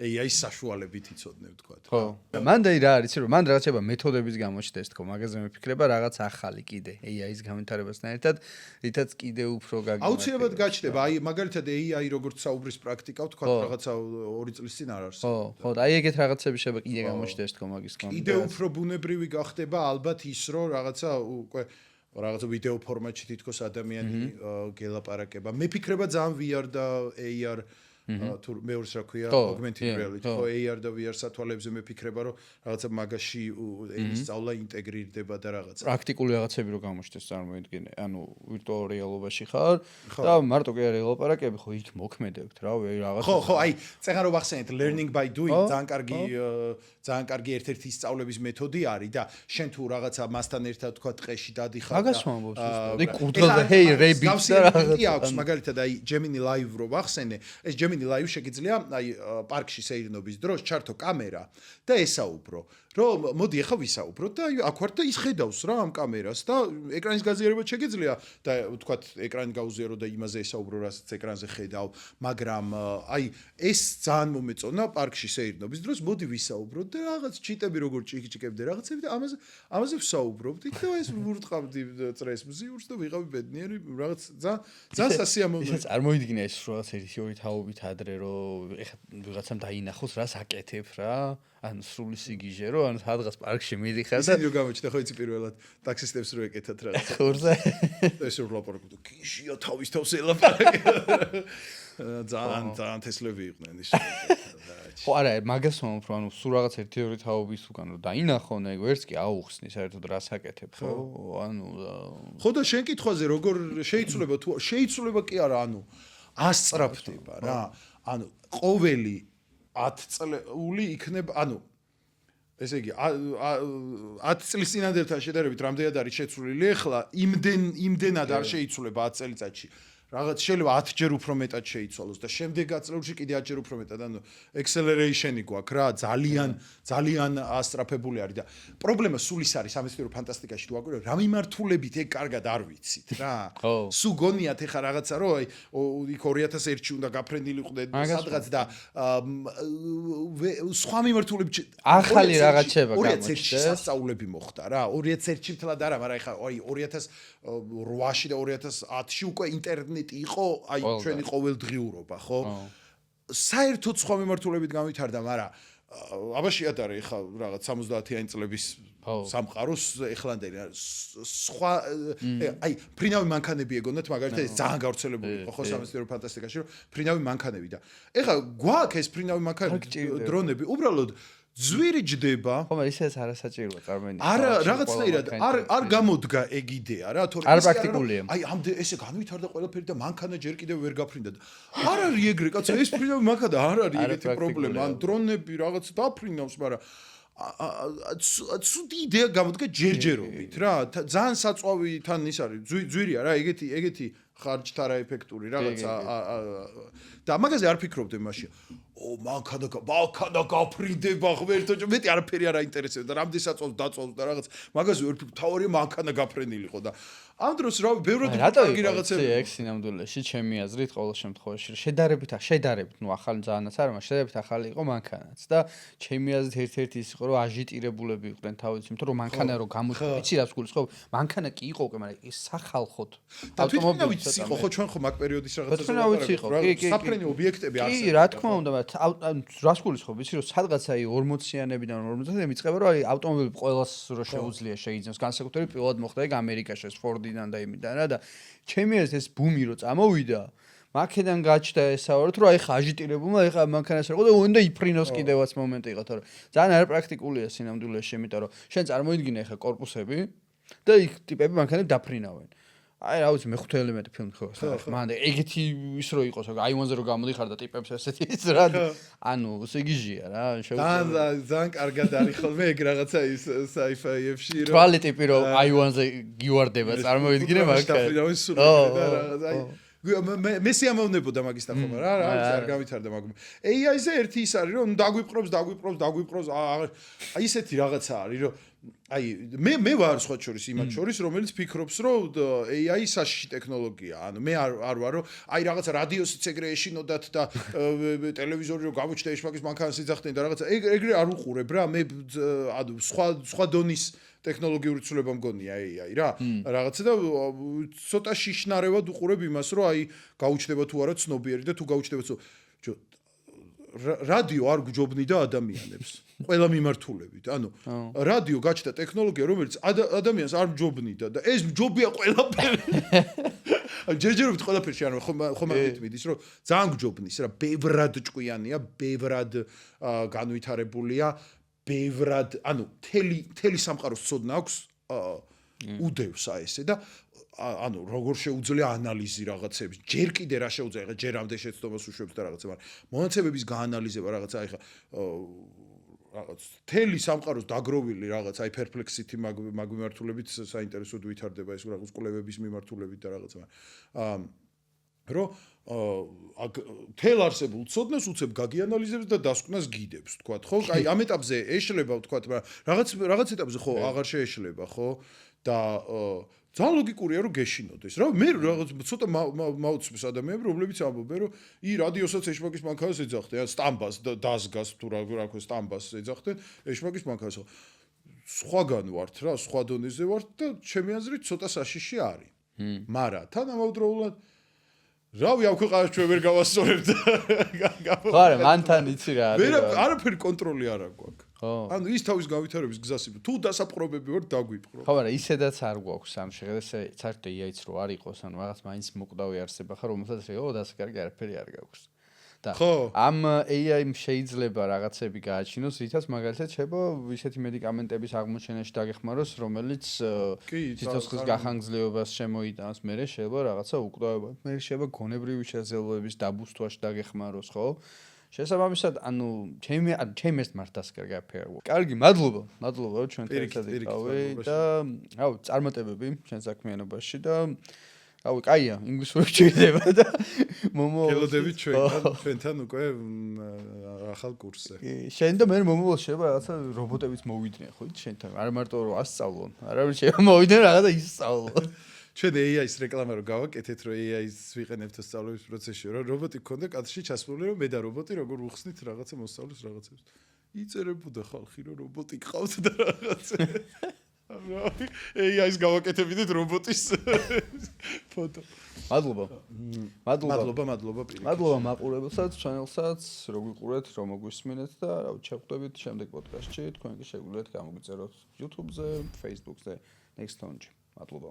AI-ის საშუალებით იცოდნენ ვთქვათ. ხო. მან და რა არის რომ მან რაღაც შეიძლება მეთოდების გამოჩნდეს თქო მაგაზე მეფიქრება რაღაც ახალი კიდე AI-ის განვითარებასთან ერთად რითაც კიდე უფრო გაგიმართება. აუცილებლად გაჩნდება აი მაგალითად AI როგორც საუბრის პრაქტიკა ვთქვათ რაღაცა 2 წლის წინ არ არსებობდა. ხო, და აი ეგეთ რაღაცები შეიძლება კიდე გამოჩნდეს თქო მაგის გამო. კიდე უფრო ბუნებრივი გახდება ალბათ ის რომ რაღაცა უკვე რაღაცა ვიდეო ფორმატში თითქოს ადამიანი გელაპარაკება. მეფიქრება ძალიან VR და AR თუ მეურს რა ქვია augmented reality ხო AR და VR სათვალებზე მეფიქრება რომ რაღაცა მაგაში ენის სწავლა ინტეგრირდება და რაღაცა პრაქტიკული რაღაცები რო გამოჩნდეს წარმოიდგინე ანუ ვირტუალურ რეალობაში ხარ და მარტო კი არ ელაპარაკები ხო იქ მოქმედებთ რა რაღაცა ხო აი წეგან რო ვახსენეთ learning by doing ძალიან კარგი ერთ-ერთი სწავლების მეთოდი არის და შენ თუ რაღაცა მასთან ერთად თქვა ტყეში დადიხარ მაგას ვამბობ ზუსტად კურდღელზე hey rabbits და რაღაცა აქვს მაგალითად აი Gemini Live რო ვახსენე ეს Gemini რამდენიმე ლაივ შეგიძლია აი პარკში სეირნობის დროს ჩართო კამერა და ესაუბრო რომ მოდი ახლა ვისაუბროთ და აი აქ ვარ და ის ხედავს რა ამ კამერას და ეკრანის გაზიარება შეგიძლია და ვთქვათ ეკრანი გაუზიარო და იმაზე ესაუბრო რასაც ეკრანზე ხედავ მაგრამ აი ეს ძალიან მომეწონა პარკში სეირნობის დროს მოდი ვისაუბროთ და რაღაც ჩიტები როგორ ჭიქჭიქებდე რაღაცები და ამაზე ვსაუბრობთ და ეს ვურტყავდი წრეს მზიურს და ვიღავი ბედნიერი რაღაც ძალიან სასიამოვნო ის წარმოიდგინე ეს რაღაც ერთი თაობით ადრე რომ ეხა ვიღაცამ დაინახოს რას აკეთებ რა ანუ სრული სიგიჟე რომ ანუ სადღაც პარკში მიდიხარ და ისე რო გამოჩნდა ხო იცი პირველად ტაქსისტებს რო ეკეთათ რაღაც ხურზე ეს რო ლაპარაკობ კიშია თავის თავს ელაპარაკე ძალიან თესლები იყვნენ ის ხო არა მაგას ვამბობ რომ ანუ სულ რაღაც ერთი თაობის უკან რომ დაინახონ ეგ ვერც კი აუხსნი საერთოდ რას აკეთებ ხო ანუ ხო და შენ კითხვაზე როგორ შეიცვლება თუ შეიცვლება კი არა ანუ ასწრაფდება რა ანუ ყოველი 10 წლეული იქნება ანუ ესე იგი 10 წლის წინანდელთან შედარებით რამდენად არის შეცვლილი ახლა იმდენად არ შეიცვლება 10 წელიწადში რაღაც შეიძლება 10 ჯერ უფრო მეტად შეიცვალოს და შემდეგ აწლებში კიდე 10 ჯერ უფრო მეტად ანუ acceleration-ი გვაქვს რა ძალიან ასტრაფებული არის და პრობლემა სულ ის არის ამისთვის რომ ფანტასტიკაში თუ აკვირვებ რა მიმართულებით ეგ კარგად არ ვიცით რა სულ გონიათ ეხა რაღაცა რომ აი იქ 2001-ში უნდა გაფრენდილი ყვდე სადღაც და სხვა მიმართულებით ახალი რაღაც შეება გამოჩნდა 2001-ში სასწაულები მოხდა რა 2001-ში თლად არა მაგრამ ეხა აი 2008-ში და 2010-ში უკვე ინტერნეტი იყო აი ჩვენი ყოველდღიურობა ხო საერთოდ სხვა მიმართულებით გამვითარდა მაგრამ აბაშიათ არის ეხა რაღაც 70-იანი წლების სამყაროს ეხლანდელი სხვა აი ფრინავი მანქანები ეგონათ მაგალითად ეს ძალიან გავრცელებული იყო ხო სამეცნიერო ფანტასტიკაში რომ ფრინავი მანქანები და ეხლა გვაქვს ეს ფრინავი მანქანები დრონები უბრალოდ ძვირი ჯდება ხო მაგრამ ისეც არასაჭიროა წარმოიდგინე არა რაღაცნაირად არ გამოდგა ეგ იდეა რა თორე არ პრაქტიკულია აი ამდე ესე განვითარდა ყველაფერი და მანქანა ჯერ კიდევ ვერ გაფრინდა არ არის ეგრე კაცო ეს ფრინავი მანქანა არ არის ეგეთი პრობლემა ან დრონები რაღაც დაფრინავს მაგრამ ცუდი იდეა გამოდგა ჯერჯერობით რა ძალიან საწვავი თან ის არის ძვირია რა ეგეთი ხარჯთარა ეფექტური რაღაცა და მაგაზე არ ფიქრობდე მაშინ მანქანა გაფრინდება ღმერთო მეტი არაფერი არ აინტერესებს და რამდენი საწვავს დაწვავს და რაღაც მაგაზე ვერ ფიქრობ თავარი მანქანა გაფრენილიყო და ამ დროს რა ბევრად კარგი რაღაცები ეგ სინამდვილეში ჩემი აზრით ყოველ შემთხვევაში შედარებით ნუ ახალი ძალიანაც არა მაგრამ შედარებით ახალი იყო მანქანაც და ჩემი აზრით ერთ-ერთი ის იყო რომ აჟიტირებულები იყვნენ თავის იმიტომ რომ მანქანა რო გამოჩნდა იცი რას გულს ხო მანქანა კი იყო უკვე მაგრამ ეს სახალხოდ ავტომობილიც იყო ხო ჩვენ ხო მაგ პერიოდის რაღაცას ვაპარაკობთ საფრენი ობიექტები არსებობენ კი რა თქმა უნდა მაგრამ რას გულს ხო ვიცი რომ სადღაცა 40-იანებიდან 50-იანებიდან მიწყება რომ აი ავტომობილი ყველას რო შეუძლია შეიძინოს განსაკუთრებით პირველად მოხდა ეგ ამერიკაში ეს ფორდიდან და იმიდან რა და ჩემი აზრით ეს ბუმი რო წამოვიდა მაქედან გაჩნდა ესაუბროთ რომ აი ხა აჟიტირებულმა ეხა მანქანას ერყო და უნდა იფრინოს კიდევაც მომენტი იყო თორე ძალიან არაპრაქტიკულია სინამდვილეში იმიტომ რომ შენ წარმოიდგინე ეხა корпуსები და იქ ტიპები მანქანებს დაფრინავენ აი რა ვიცი მე-5 ელემენტი ფილმი ხო მანდა ეგეთი ის რო იყოს აივანზე რო გამოდიხარ და ტიპებს ესეთი ის რა ანუ სიგიჟია რა ძალიან კარგად არის ხოლმე ეგ რაღაცა ის sci-fi-ებში რომ თვალი ტიპი რო აივანზე გიوارდება წარმოიდგინე მაგას მე სიამოვნებოდა მაგის და ხომ რა არ გავითარდა მაგ AI-ზე ერთი ის არის რომ დაგვიპყრობს აი ისეთი რაღაცა არის რომ აი მე ვარ სხვა შორის იმათ შორის რომელიც ფიქრობს რომ AI საშიში ტექნოლოგია ანუ მე არ ვარ რომ აი რაღაცა რადიოსიც ეგრე ეშინოდათ და ტელევიზორი რომ გამოჩნდა ეშმაკის მანქანას იძახდნენ და რაღაცა ეგრე არ უყურებ რა მე ანუ სხვა დონის ტექნოლოგიური ცვლილება მგონია AI რა რაღაცა და ცოტა შიშნარევად უყურებ იმას რომ აი გაუჩნდება თუ არა ცნობიერი და თუ გაუჩნდება რადიო არ გჯობნიდა ადამიანებს ყველა მიმართულებით ანუ რადიო გაჩნდა ტექნოლოგია რომელიც ადამიანს არ მჯობნიდა და ეს მჯობია ყველაფერი ჯერჯერობით ყველაფერში არ ხომ ამით მიდის რომ ძალიან გჯობნის რა ბევრად ჭკვიანია ბევრად განვითარებულია ბევრად ანუ თელი სამყაროს ცოდნა აქვს უდევს ესე და ანუ როგორ შეუძლია ანალიზი რაღაცების ჯერ კიდე რა შეუძლია ეხა ჯერ ამდე შეცდომას უშვებს და რაღაცა მაგრამ მონაცემების გაანალიზება რაღაცა ეხა რაღაც თელი სამყაროს დაგროვილი რაღაც აი perplexity მაგ მიმართულებით საინტერესოდ ვითარდება ეს რაღაც კვლევების მიმართულებით და რაღაცა რომ თელ არსებულ ცოდნას უცებ გაგიანალიზებს და დასკვნას გიდებს, თქვათ, ხო? აი, ამ ეტაპზე ეშლება, თქვათ, მაგრამ რაღაც ეტაპზე ხო აღარ შეეშლება, ხო? და ძალიან ლოგიკურია რომ გეშინოდეს. რა მე რაღაც ცოტა მაუცებს ადამიანები, რომლებიც ამბობენ, რომ რადიოსაც ეშმაკის მანქანას ეძახდნენ, ან სტამბას დაზგას თუ რა ქვია, სტამბას ეძახდნენ, ეშმაკის მანქანას. სხვაგან ვართ რა, სხვა დონეზე ვართ და ჩემი აზრით ცოტა საშიში არის. მაგრამ თანამედროვულად რავი ამ ქვეყანას ჩვენ ვერ გავასწორებთ. ხო არა, მანთან იცი რა არის. არაფერი კონტროლი არ აქვს. ხო. ანუ ის თავის გავითარების გზას თუ დასაპყრობები ვარ დაგვიპყრო. ხო, მაგრამ ისედაც არ გვაქვს ამ შეხედეს საერთოდ AI-ც რო არ იყოს, ანუ რაღაც მაინც მოკვდავი არსება ხარ, რომელსაც დასაკარგი არაფერი არ გაქვს. და ამ AI-მ შეიძლება რაღაცები გააჩინოს, რითაც მაგალითად შეიძლება ისეთი მედიკამენტების აღმოჩენაში დაგეხმაროს, რომელიც სიცოცხლის გახანგრძლივებას შემოიტანოს, მერე შეიძლება რაღაცა უკვდავება, მერე შეიძლება გონებრივი შესაძლებლობების დაბუსტვაში დაგეხმაროს, ხო? შესაბამისად, ანუ ჩემი ეს მართ დასაკარგი არაფერი არ გვაქვს. კარგი, მადლობა ჩვენ ერთად იყავით და რავი, წარმატებები ჩვენ საქმიანობაში და რავი, კაია, ინგლისური ჭირდება და მომო გელოდებით ჩვენთან უკვე ახალ კურსზე. შენ და მე მომავალ შეიძლება რაღაცა რობოტებიც მოვიდნენ, ხო, შენთან. არ მარტო რომ ასწავლონ, არავინ შეიძლება მოვიდნენ რაღაცა ისწავლონ. ჩვენ AI-ის რეკლამა რო გავაკეთეთ, რომ AI-ის ვიყენებთ სწავლების პროცესში, რომ რობოტი გქონდა კადრში ჩასმული, რომ მე და რობოტი როგორ ვხსნით რაღაცა მოსწავლის რაღაცებს. იწერებოდა ხალხი, რომ რობოტი გყავთ და რაღაცა. AI-ის გავაკეთებინეთ რობოტის ფოტო. მადლობა. მადლობა პირიქით. მადლობა მაყურებელსაც, ჩანელსაც, რომ გიყურეთ, რომ მოგვისმინეთ და რა ვიცი, შევხვდებით შემდეგ პოდკასტში. თქვენ კი შეგვიძლიათ გამოგწეროთ YouTube-ზე, Facebook-ზე, Nextdoor-ში. მადლობა.